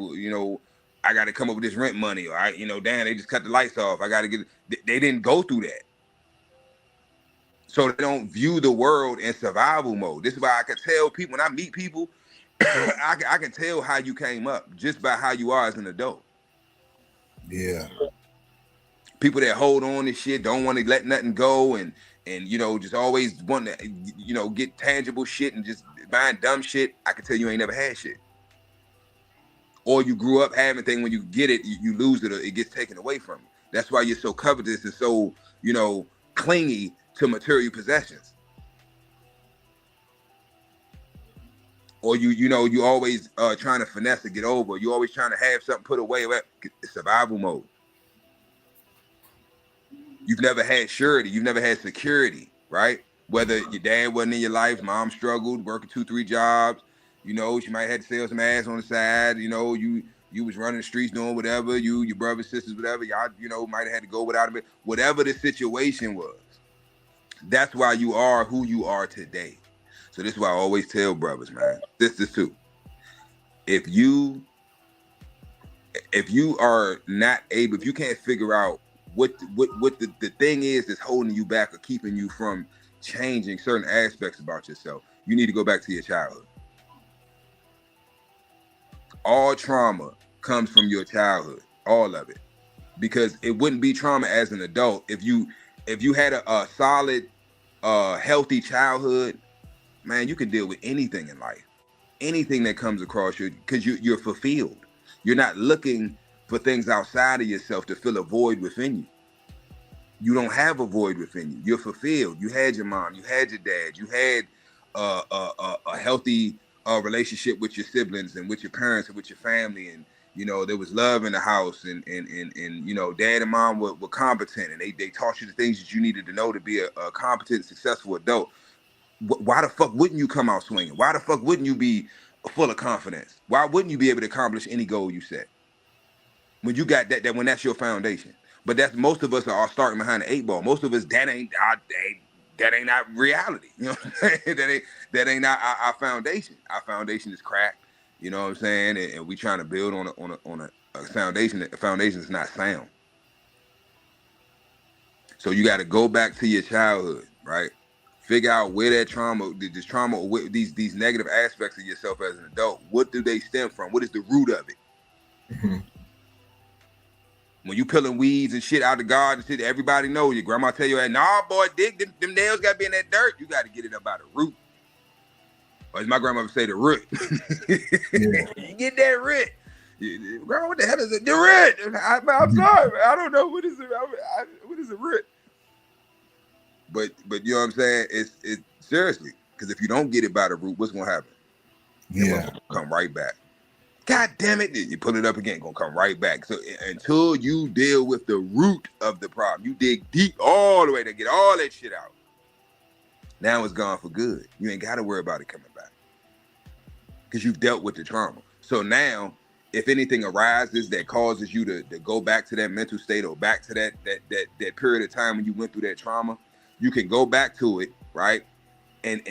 I got to come up with this rent money, or damn, they just cut the lights off. I got to get. They didn't go through that, so they don't view the world in survival mode. This is why I can tell people when I meet people, I can tell how you came up just by how you are as an adult. Yeah. People that hold on to shit, don't want to let nothing go, and just always want to get tangible shit and just buying dumb shit. I can tell you ain't never had shit. Or you grew up having things, when you get it, you lose it, or it gets taken away from you. That's why you're so covetous and so, clingy to material possessions. Or you always trying to finesse to get over. You always trying to have something put away. It's survival mode. You've never had surety. You've never had security, right? Whether your dad wasn't in your life, mom struggled, working 2-3 jobs, you know, she might have had to sell some ass on the side, you know, you was running the streets doing whatever, your brothers, sisters, whatever, y'all, you know, might have had to go without a bit. Whatever the situation was, that's why you are who you are today. So this is why I always tell brothers, man, sisters too. If you are not able, if you can't figure out what the thing is that's holding you back or keeping you from changing certain aspects about yourself, you need to go back to your childhood. All trauma comes from your childhood, all of it, because it wouldn't be trauma as an adult if you had a solid, healthy childhood. Man, you can deal with anything in life, anything that comes across you, because you're fulfilled. You're not looking for things outside of yourself to fill a void within you. You don't have a void within you. You're fulfilled. You had your mom. You had your dad. You had a healthy relationship with your siblings and with your parents and with your family. And, you know, there was love in the house. And you know, dad and mom were competent. And they taught you the things that you needed to know to be a competent, successful adult. Why the fuck wouldn't you come out swinging? Why the fuck wouldn't you be full of confidence? Why wouldn't you be able to accomplish any goal you set? When you got that when that's your foundation. But that's, most of us are starting behind the 8 ball. Most of us, that ain't our reality. You know what I'm saying? that ain't our foundation. Our foundation is cracked. You know what I'm saying? And we trying to build on a foundation. A foundation is not sound. So you got to go back to your childhood, right? Figure out where that trauma, this trauma, or these negative aspects of yourself as an adult, what do they stem from? What is the root of it? Mm-hmm. When you peeling weeds and shit out the garden, shit, everybody know your grandma tell you, nah, boy, dig, them nails got to be in that dirt. You got to get it up out of the root. Or as my grandmother say, the root. Yeah. You get that root. Grandma, what the hell is it? The root. I'm sorry, man. I don't know. What is it? What is a root? But you know what I'm saying? It's seriously, because if you don't get it by the root, what's gonna happen? Yeah, come right back. God damn it! You put it up again, gonna come right back. So until you deal with the root of the problem, you dig deep all the way to get all that shit out. Now it's gone for good. You ain't got to worry about it coming back because you've dealt with the trauma. So now, if anything arises that causes you to go back to that mental state or back to that period of time when you went through that trauma, you can go back to it, right, and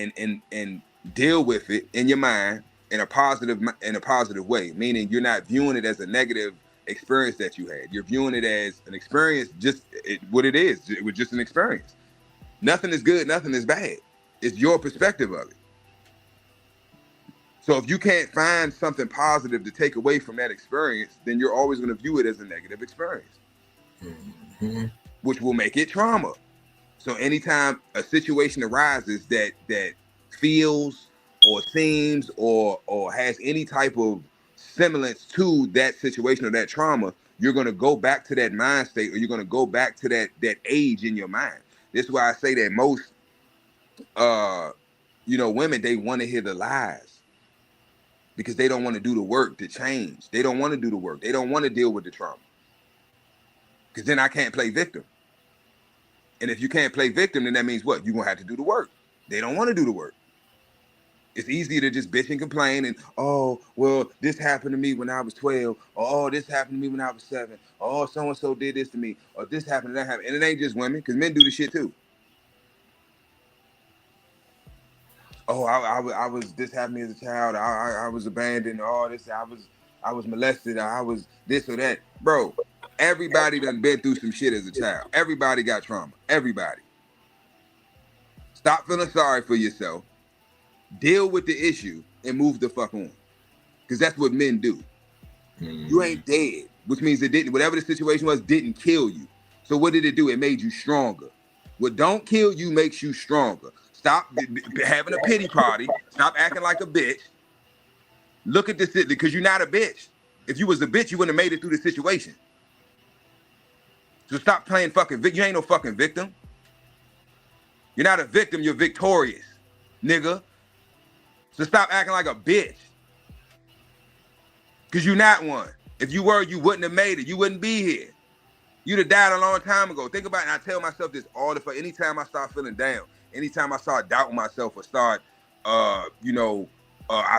deal with it in your mind in a positive way. Meaning you're not viewing it as a negative experience that you had. You're viewing it as an experience, what it is. It was just an experience. Nothing is good, nothing is bad. It's your perspective of it. So if you can't find something positive to take away from that experience, then you're always going to view it as a negative experience, which will make it trauma. So anytime a situation arises that feels or seems or has any type of semblance to that situation or that trauma, you're going to go back to that mind state, or you're going to go back to that age in your mind. This is why I say that most, women, they want to hear the lies because they don't want to do the work to change. They don't want to do the work. They don't want to deal with the trauma because then I can't play victim. And if you can't play victim, then that means what? You're going to have to do the work. They don't want to do the work. It's easy to just bitch and complain and, oh, well, this happened to me when I was 12, or oh, this happened to me when I was 7, or oh, so-and-so did this to me, or this happened, that happened. And it ain't just women, because men do the shit too. Oh, I was, this happened to me as a child, I was abandoned, or this, I was molested, or I was this or that. Bro, everybody done been through some shit as a child. Everybody got trauma. Everybody. Stop feeling sorry for yourself. Deal with the issue and move the fuck on. Because that's what men do. You ain't dead, which means it didn't, whatever the situation was, didn't kill you. So what did it do? It made you stronger. What don't kill you makes you stronger. Stop having a pity party. Stop acting like a bitch. Look at this, because you're not a bitch. If you was a bitch, you wouldn't have made it through the situation. So stop playing fucking victim. You ain't no fucking victim. You're not a victim, you're victorious, nigga. So stop acting like a bitch. Because you're not one. If you were, you wouldn't have made it. You wouldn't be here. You'd have died a long time ago. Think about it. And I tell myself this all the time. Anytime I start feeling down, Anytime I start doubting myself or start, I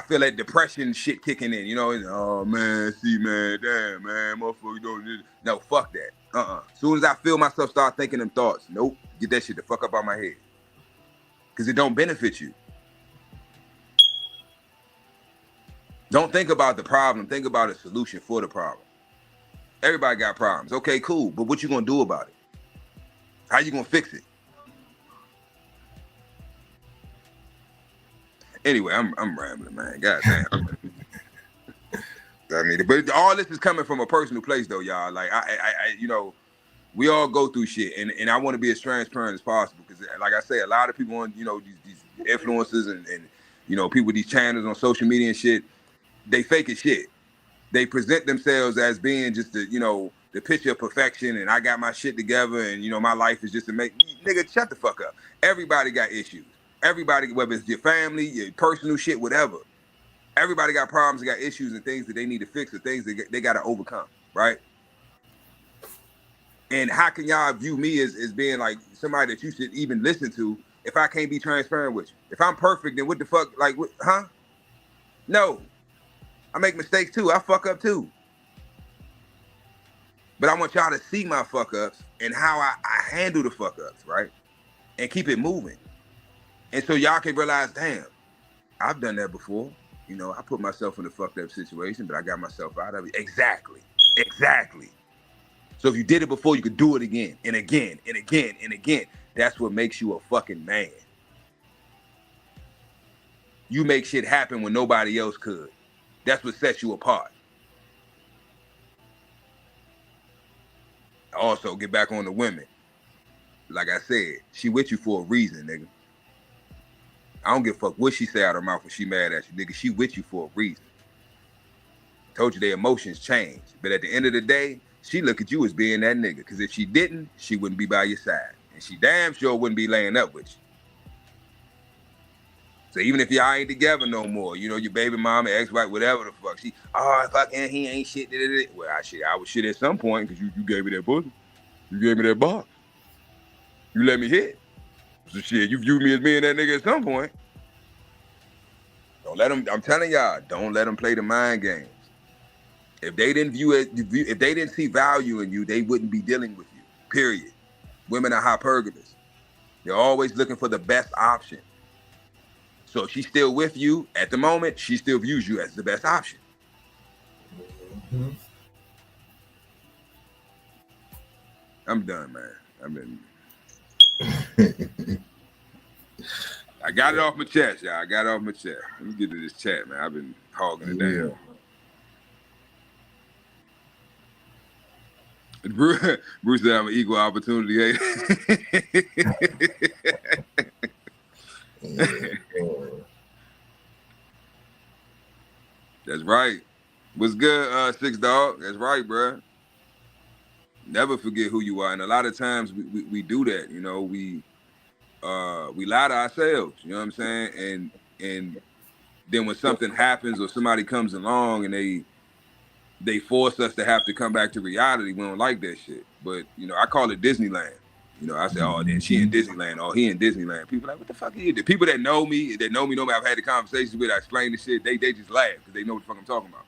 feel that depression shit kicking in. You know, oh man, see man, damn man, motherfucker, don't. No, fuck that. As soon as I feel myself start thinking them thoughts, nope, get that shit the fuck up out my head, because it don't benefit you. Don't think about the problem. Think about a solution for the problem. Everybody got problems. Okay, cool. But what you gonna do about it? How you gonna fix it? Anyway, I'm rambling, man. God damn. I mean, but all this is coming from a personal place, though, y'all. Like, we all go through shit, and I want to be as transparent as possible, because, like I say, a lot of people on, these influencers and people with these channels on social media and shit, they fake as shit. They present themselves as being just the picture of perfection, and I got my shit together, and my life is just to make nigga shut the fuck up. Everybody got issues. Everybody, whether it's your family, your personal shit, whatever. Everybody got problems, they got issues and things that they need to fix, or things that they got to overcome, right? And how can y'all view me as being like somebody that you should even listen to if I can't be transparent with you? If I'm perfect, then what the fuck, like, what, huh? No. I make mistakes too. I fuck up too. But I want y'all to see my fuck ups and how I handle the fuck ups, right? And keep it moving. And so y'all can realize, damn, I've done that before. I put myself in a fucked up situation, but I got myself out of it. Exactly. So if you did it before, you could do it again and again and again and again. That's what makes you a fucking man. You make shit happen when nobody else could. That's what sets you apart. Also, get back on the women. Like I said, she with you for a reason, nigga. I don't give a fuck what she say out her mouth when she mad at you, nigga. She with you for a reason. Told you their emotions change. But at the end of the day, she look at you as being that nigga. Because if she didn't, she wouldn't be by your side. And she damn sure wouldn't be laying up with you. So even if y'all ain't together no more, your baby mama, ex-wife, whatever the fuck, fucking he ain't shit. Well, I was shit at some point, because you gave me that pussy. You gave me that box. You let me hit. So shit, you viewed me as being that nigga at some point. Don't let them, I'm telling y'all, don't let them play the mind games. If they didn't if they didn't see value in you, they wouldn't be dealing with you, period. Women are hypergamous. They're always looking for the best option. So if she's still with you at the moment, she still views you as the best option. Mm-hmm. I'm done, man. I got it off my chest, y'all. I got it off my chest. Let me get to this chat, man. I've been hogging it down. Bruce said I'm an equal opportunity. That's right. What's good, Six Dog? That's right, bro. Never forget who you are. And a lot of times we do that, we lie to ourselves, you know what I'm saying? And then when something happens or somebody comes along and they force us to have to come back to reality, we don't like that shit. But, I call it Disneyland. I say, oh, then she in Disneyland, or he in Disneyland. People are like, what the fuck are you? The people that know me, I've had the conversations with, I explain the shit, they just laugh because they know what the fuck I'm talking about.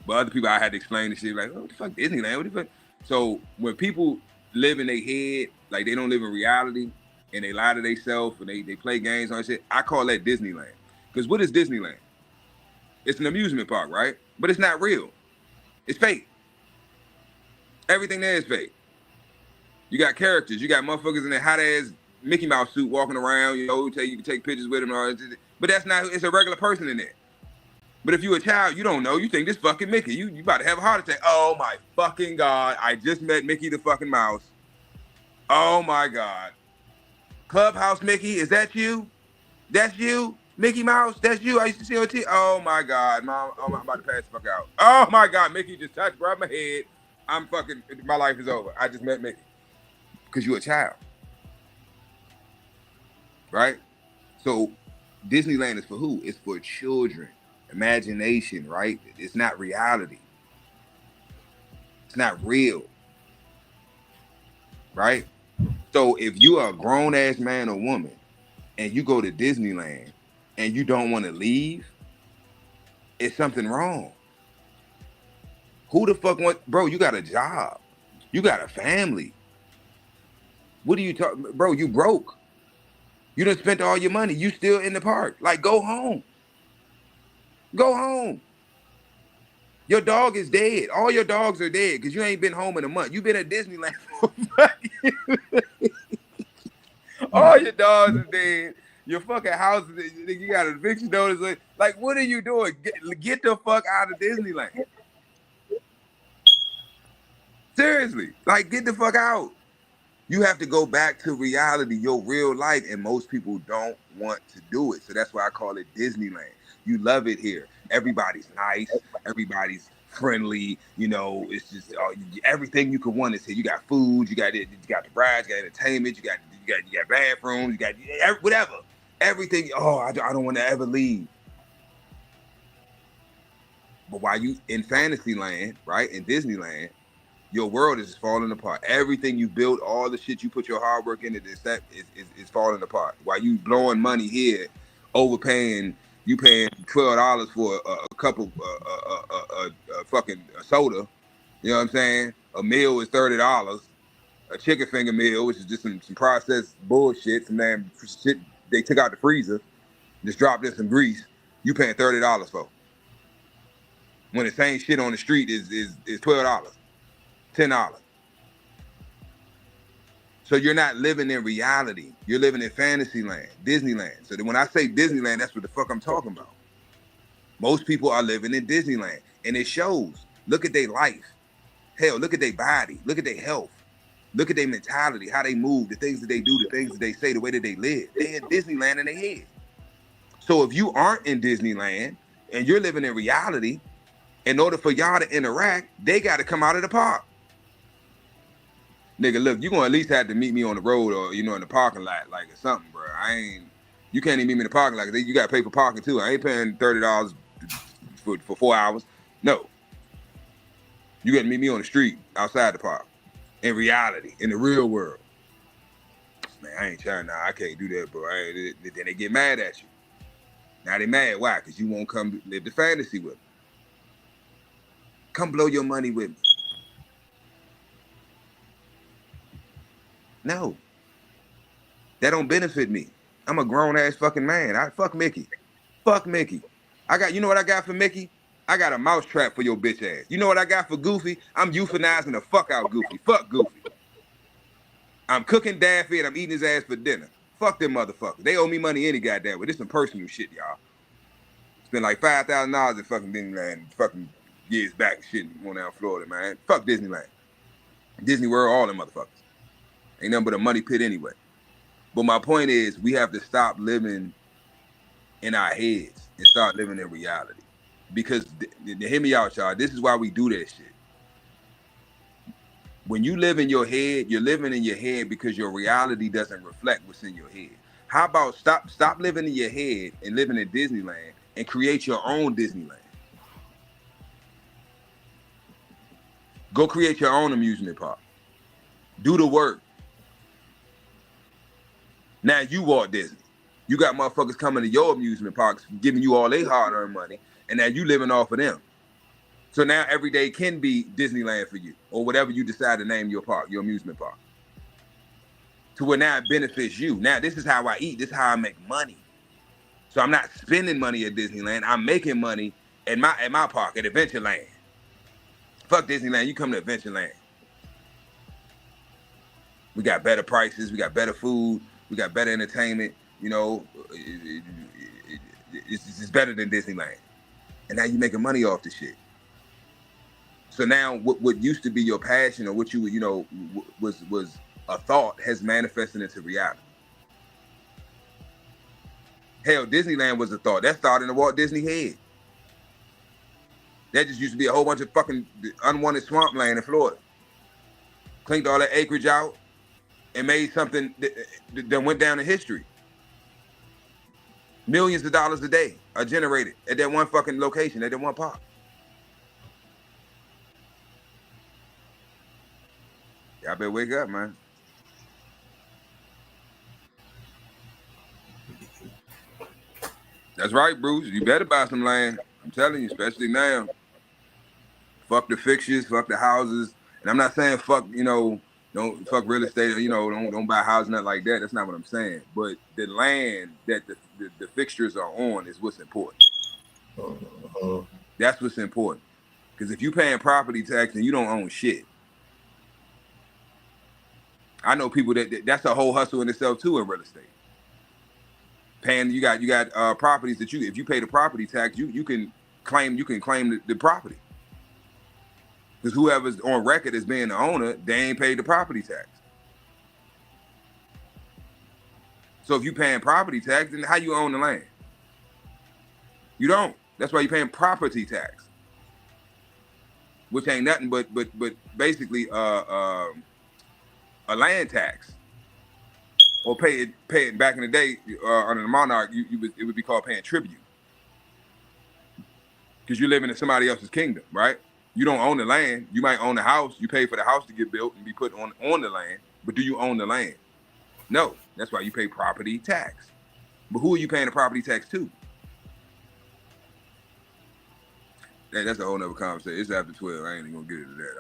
But other people I had to explain the shit, like, oh, what the fuck, Disneyland? What the fuck? So when people live in their head, like they don't live in reality, and they lie to themselves, and they play games on shit, I call that Disneyland. Because what is Disneyland? It's an amusement park, right? But it's not real. It's fake. Everything there is fake. You got characters. You got motherfuckers in their hot-ass Mickey Mouse suit walking around, you can take pictures with them. And all that. But that's not, it's a regular person in there. But if you're a child, you don't know. You think this fucking Mickey. You about to have a heart attack. Oh, my fucking God. I just met Mickey the fucking Mouse. Oh, my God. Clubhouse Mickey, is that you? That's you? Mickey Mouse, that's you? I used to see on TV. Oh, my God. Mom, I'm about to pass the fuck out. Oh, my God. Mickey just touched, grabbed my head. I'm fucking, my life is over. I just met Mickey. Because you're a child. Right? So Disneyland is for who? It's for children. Imagination, right? It's not reality. It's not real. Right? So if you are a grown-ass man or woman and you go to Disneyland and you don't want to leave, it's something wrong. Who the fuck want, bro? You got a job, you got a family. What are you talking, bro? You broke. You done spent all your money. You still in the park. Like, go home. Go home. Your dog is dead. All your dogs are dead because you ain't been home in a month. You been at Disneyland for all your dogs are dead. Your fucking house, you got an eviction notice. Like, what are you doing? Get the fuck out of Disneyland. Seriously, like, get the fuck out. You have to go back to reality, your real life, and most people don't want to do it. So that's why I call it Disneyland. You love it here. Everybody's nice. Everybody's friendly. You know, it's just everything you could want is here. You got food. You got the rides. You got entertainment. You got bathrooms. You got whatever. Everything. Oh, I don't want to ever leave. But while you in Fantasyland, right, in Disneyland, your world is falling apart. Everything you built, all the shit you put your hard work into, is falling apart. While you blowing money here, overpaying, you paying $12 for a cup of fucking soda. You know what I'm saying? A meal is $30. A chicken finger meal, which is just some processed bullshit, some damn shit they took out the freezer, just dropped in some grease. You paying $30 for. When the same shit on the street is $12. $10. So you're not living in reality. You're living in Fantasyland, Disneyland. So when I say Disneyland, that's what the fuck I'm talking about. Most people are living in Disneyland, and it shows. Look at their life. Hell, look at their body. Look at their health. Look at their mentality, how they move, the things that they do, the things that they say, the way that they live. They in Disneyland in their head. So if you aren't in Disneyland and you're living in reality, in order for y'all to interact, they got to come out of the park. Nigga, look, you gonna at least have to meet me on the road or, you know, in the parking lot, like, or something, bro. You can't even meet me in the parking lot, because you gotta pay for parking too. I ain't paying $30 for 4 hours. No. You gotta meet me on the street, outside the park, in reality, in the real world. Man, I ain't trying, I can't do that, bro. Then they get mad at you. Now they mad, why? Because you won't come live the fantasy with me. Come blow your money with me. No. That don't benefit me. I'm a grown-ass fucking man. Fuck Mickey. Fuck Mickey. You know what I got for Mickey? I got a mousetrap for your bitch ass. You know what I got for Goofy? I'm euthanizing the fuck out Goofy. Fuck Goofy. I'm cooking Daffy and I'm eating his ass for dinner. Fuck them motherfuckers. They owe me money any goddamn way. This some personal shit, y'all. Spent like $5,000 in fucking Disneyland fucking years back shit on down Florida, man. Fuck Disneyland. Disney World, all them motherfuckers. Ain't nothing but a money pit anyway. But my point is, we have to stop living in our heads and start living in reality. Because, hear me out, y'all, this is why we do that shit. When you live in your head, you're living in your head because your reality doesn't reflect what's in your head. How about stop living in your head and living in Disneyland and create your own Disneyland? Go create your own amusement park. Do the work. Now you Walt Disney. You got motherfuckers coming to your amusement parks, giving you all their hard-earned money, and now you living off of them. So now every day can be Disneyland for you, or whatever you decide to name your park, your amusement park. To where now it benefits you. Now this is how I eat. This is how I make money. So I'm not spending money at Disneyland. I'm making money at my park, at Adventureland. Fuck Disneyland. You come to Adventureland. We got better prices. We got better food. We got better entertainment. You know, it's better than Disneyland. And now you're making money off the shit. So now what used to be your passion, or what you know was a thought, has manifested into reality. Hell, Disneyland was a thought. That started in the Walt Disney head. That just used to be a whole bunch of fucking unwanted swampland in Florida. Cleaned all that acreage out and made something that went down in history. Millions of dollars a day are generated at that one fucking location, at that one park. Y'all better wake up, man. That's right, Bruce. You better buy some land. I'm telling you, especially now. Fuck the fixtures, fuck the houses. And I'm not saying fuck, don't fuck real estate, don't buy houses, nothing like that. That's not what I'm saying. But the land that the fixtures are on is what's important. That's what's important. Because if you paying property tax and you don't own shit, I know people that's a whole hustle in itself too in real estate. Paying, you got properties that if you pay the property tax, you can claim the property. Because whoever's on record as being the owner, they ain't paid the property tax. So if you paying property tax, then how you own the land? You don't. That's why you're paying property tax, which ain't nothing but basically a land tax. Or pay it back in the day under the monarch, it would be called paying tribute. Because you're living in somebody else's kingdom, right? You don't own the land. You might own the house. You pay for the house to get built and be put on the land. But do you own the land? No. That's why you pay property tax. But who are you paying the property tax to? That's a whole nother conversation. It's after 12. I ain't even gonna get into that.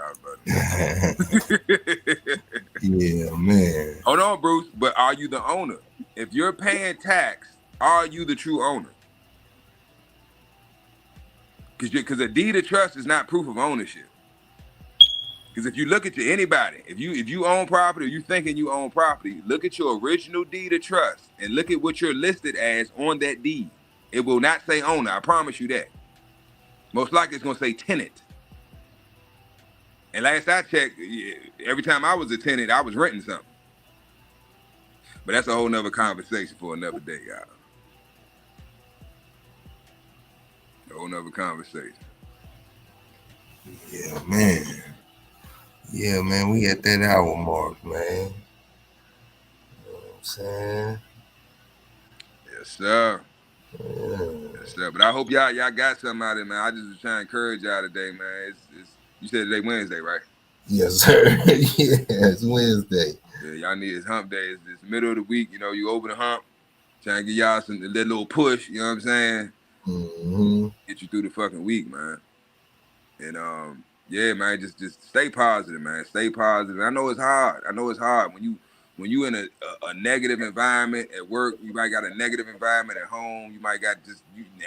Yeah, man. Hold on, Bruce. But are you the owner? If you're paying tax, are you the true owner? Because a deed of trust is not proof of ownership. Because if you look at anybody, if you own property or you thinking you own property, look at your original deed of trust and look at what you're listed as on that deed. It will not say owner. I promise you that. Most likely it's going to say tenant. And last I checked, every time I was a tenant, I was renting something. But that's a whole nother conversation for another day, y'all. A whole nother conversation. Yeah, man. Yeah, man. We at that hour mark, man. You know what I'm saying? Yes, sir. Yeah. Yes, sir. But I hope y'all got something out of it, man. I just was trying to encourage y'all today, man. You said today Wednesday, right? Yes, sir. Yeah, it's Wednesday. Yeah, y'all need it's hump day. It's the middle of the week. You over the hump. Trying to give y'all that little push. You know what I'm saying? Mm-hmm. Get you through the fucking week, man. And yeah, man, just stay positive, man. Stay positive. I know it's hard. When you in a negative environment at work, you might got a negative environment at home. You might got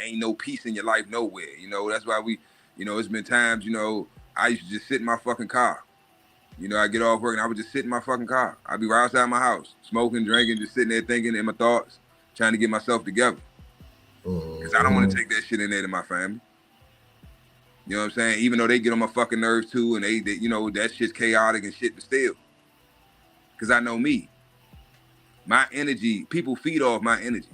ain't no peace in your life nowhere. That's why it's been times, I used to just sit in my fucking car. I get off work and I would just sit in my fucking car. I'd be right outside my house, smoking, drinking, just sitting there thinking in my thoughts, trying to get myself together. Because I don't want to take that shit in there to my family. You know what I'm saying? Even though they get on my fucking nerves too, and they that shit's chaotic and shit, but still. Because I know me. My energy, people feed off my energy.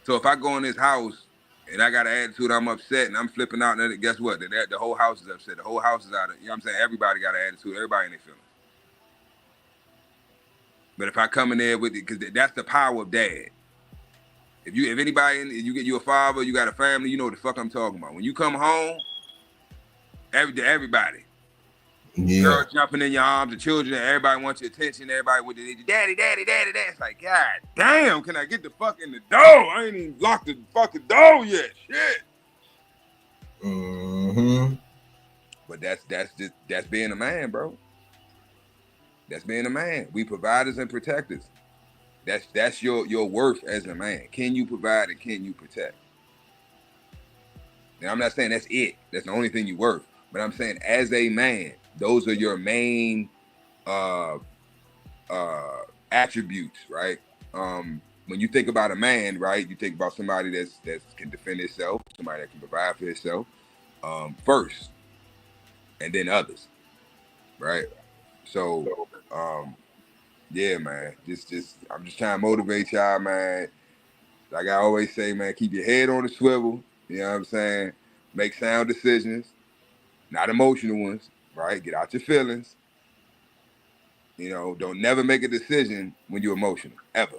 So if I go in this house and I got an attitude, I'm upset and I'm flipping out, and guess what? The whole house is upset. The whole house is out of, you know what I'm saying? Everybody got an attitude. Everybody in their feelings. But if I come in there with it, because that's the power of dad. If anybody, you a father, you got a family, you know what the fuck I'm talking about. When you come home, everybody. Yeah. Girl jumping in your arms, the children, everybody wants your attention, everybody with the daddy. It's like, God damn, can I get the fuck in the door? I ain't even locked the fucking door yet. Shit. Mm-hmm. But that's being a man, bro. That's being a man. We providers and protectors. That's your worth as a man. Can you provide and can you protect? Now I'm not saying that's it. That's the only thing you worth. But I'm saying as a man, those are your main attributes, right? When you think about a man, right, you think about somebody that can defend himself, somebody that can provide for himself first, and then others, right? So, yeah, man, I'm just trying to motivate y'all, man. Like I always say, man, keep your head on the swivel. You know what I'm saying? Make sound decisions, not emotional ones, right? Get out your feelings. Don't never make a decision when you're emotional, ever.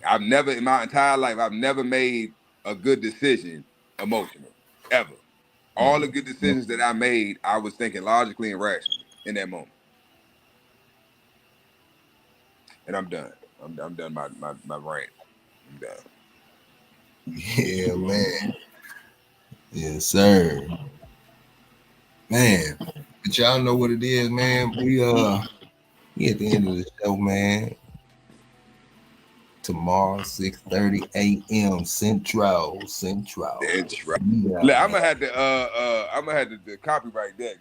I've never, in my entire life, I've never made a good decision emotional, ever. All the good decisions that I made, I was thinking logically and rationally in that moment. And I'm done. I'm done my rant. I'm done. Yeah, man. Yes, sir. Man, but y'all know what it is, man. We at the end of the show, man. Tomorrow, 6:30 a.m. Central. The intro. Yeah, Look, I'm man. gonna have to copyright that.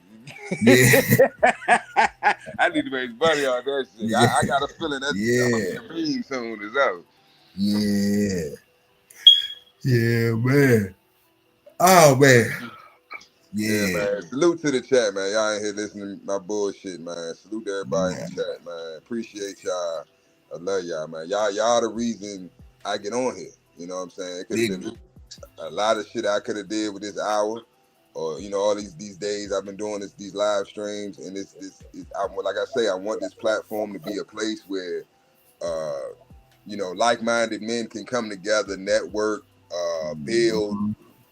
Yeah. I need to make money on that shit. Yeah. I got a feeling that I'm gonna Yeah. get a meme soon as well. Yeah. Yeah, man. Oh, man. Yeah, Yeah. man. Salute to the chat, man. Y'all ain't here listening to my bullshit, man. Salute to everybody in the Man. chat, man. Appreciate y'all. I love y'all, man. Y'all the reason I get on here. You know what I'm saying? It could have been a lot of shit I could have did with this hour, or all these days I've been doing these live streams, and like I say, I want this platform to be a place where like-minded men can come together, network, build,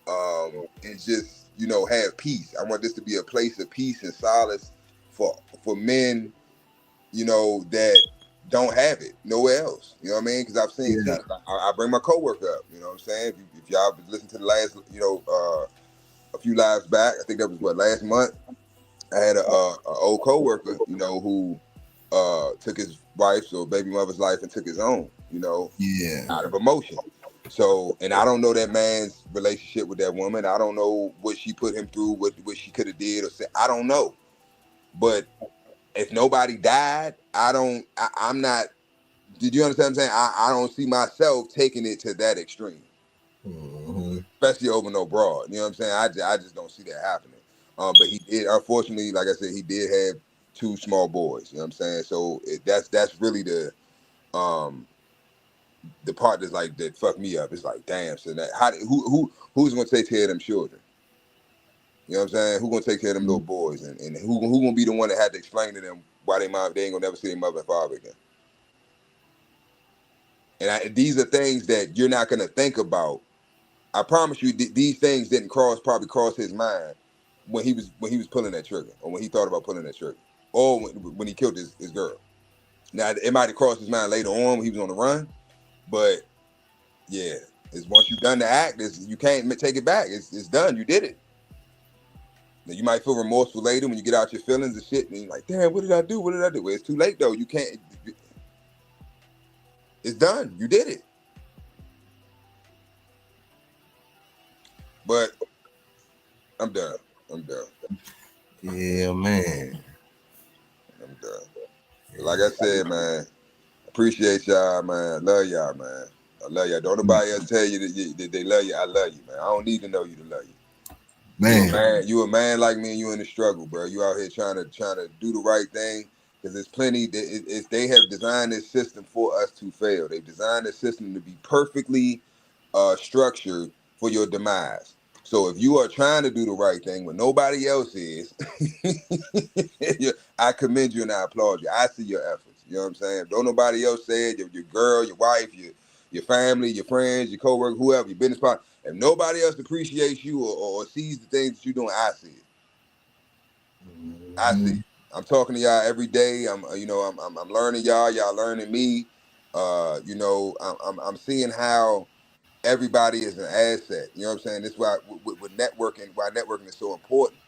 and just have peace. I want this to be a place of peace and solace for men, that don't have it nowhere else. You know what I mean? Because I've seen. Yeah. I bring my coworker up. You know what I'm saying? If y'all listen to the last, a few lives back, I think that was last month. I had a old coworker, who took his wife's or baby mother's life and took his own. Yeah. Out of emotion. So, and I don't know that man's relationship with that woman. I don't know what she put him through, what she could have did or said. I don't know. But if nobody died, I'm not. Did you understand what I'm saying? I don't see myself taking it to that extreme, especially over no broad. You know what I'm saying? I just don't see that happening. But he did, unfortunately, like I said, he did have 2 small boys. You know what I'm saying? So that's really the part that's like that fucked me up. It's like, damn. So that who's gonna take care of them children? You know what I'm saying? Who's gonna take care of them little boys? And who gonna be the one that had to explain to them why they ain't gonna never see their mother and father again? And these are things that you're not gonna think about. I promise you, these things didn't probably cross his mind when he was pulling that trigger, or when he thought about pulling that trigger, or when he killed his girl. Now it might have crossed his mind later on when he was on the run, but yeah, it's once you've done the act, you can't take it back. It's done. You did it. Now, you might feel remorseful later when you get out your feelings and shit, and you're like, damn, what did I do? What did I do? Well, it's too late though. You can't. It's done. You did it. But I'm done. Yeah, man. I'm done. Like I said, man, appreciate y'all, man. Love y'all, man. I love y'all. Don't nobody else tell you that they love you. I love you, man. I don't need to know you to love you. Man. You a man like me, and you in the struggle, bro. You out here trying to do the right thing, because there's plenty. They have designed this system for us to fail. They've designed this system to be perfectly structured for your demise. So if you are trying to do the right thing when nobody else is, I commend you and I applaud you. I see your efforts. You know what I'm saying? Don't nobody else say it. Your girl, your wife, your family, your friends, your coworker, whoever, your business partner. If nobody else appreciates you or sees the things that you're doing, I see it. I see it. I'm talking to y'all every day. I'm learning y'all. Y'all learning me. I'm seeing how everybody is an asset. You know what I'm saying? This is why with networking, why networking is so important.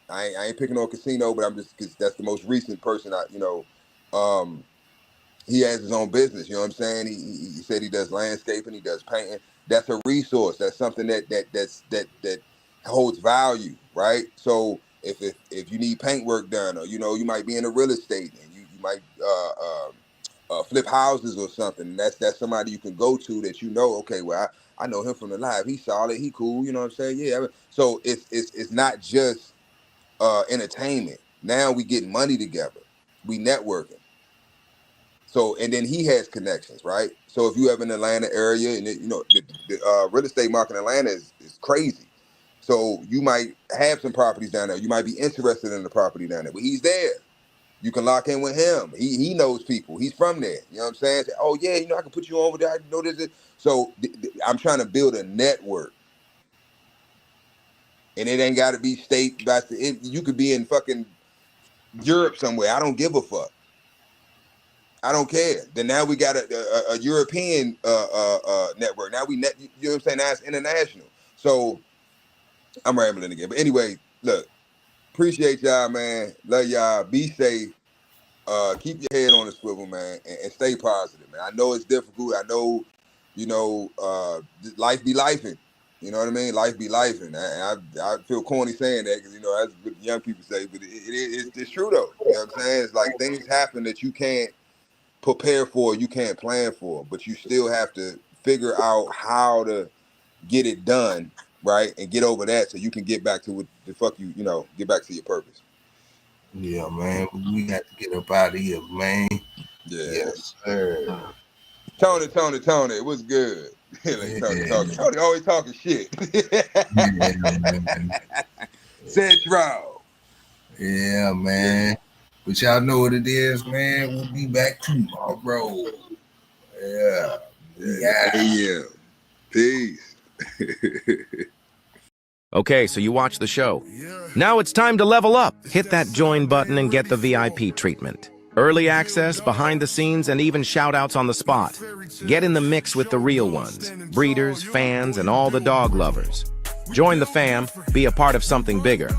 I ain't picking on Casino, but I'm just because that's the most recent person he has his own business. You know what I'm saying? He said he does landscaping, he does painting. That's a resource. That's something that holds value, right? So if you need paint work done, or you might be in a real estate and you might flip houses or something. That's somebody you can go to that okay, well I know him from the live. He's solid. He cool. You know what I'm saying? Yeah. So it's not just entertainment. Now we getting money together. We networking. So, and then he has connections, right? So if you have an Atlanta area, and the real estate market in Atlanta is crazy. So you might have some properties down there. You might be interested in the property down there, but he's there. You can lock in with him. He knows people. He's from there. You know what I'm saying? Say, oh yeah, I can put you on over there. I know this. So I'm trying to build a network, and it ain't got to be state by state. You could be in fucking Europe somewhere. I don't give a fuck. I don't care. Then now we got a European network. Now you know what I'm saying? Now it's international. So I'm rambling again. But anyway, look, appreciate y'all, man. Love y'all. Be safe. Keep your head on the swivel, man, and stay positive, man. I know it's difficult. I know, you know, life be lifing. You know what I mean? Life be lifing. I feel corny saying that because, you know, that's what young people say, but it's true, though. You know what I'm saying? It's like things happen that you can't prepare for, you can't plan for, but you still have to figure out how to get it done, right? And get over that so you can get back to what the fuck you know, get back to your purpose. Yeah, man. We got to get up out of here, man. Yeah. Yes, sir. Tony, it was good. Tony always talking shit. Central. Yeah, man. But y'all know what it is, man. We'll be back tomorrow. Yeah. Peace. Okay, so you watch the show. Now it's time to level up. Hit that join button and get the VIP treatment. Early access, behind the scenes, and even shout-outs on the spot. Get in the mix with the real ones, breeders, fans, and all the dog lovers. Join the fam, be a part of something bigger.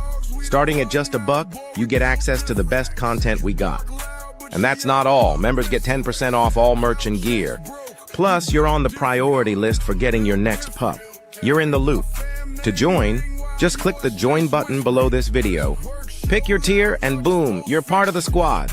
Starting at just $1, you get access to the best content we got. And that's not all. Members get 10% off all merch and gear. Plus, you're on the priority list for getting your next pup. You're in the loop. To join, just click the join button below this video. Pick your tier and boom, you're part of the squad.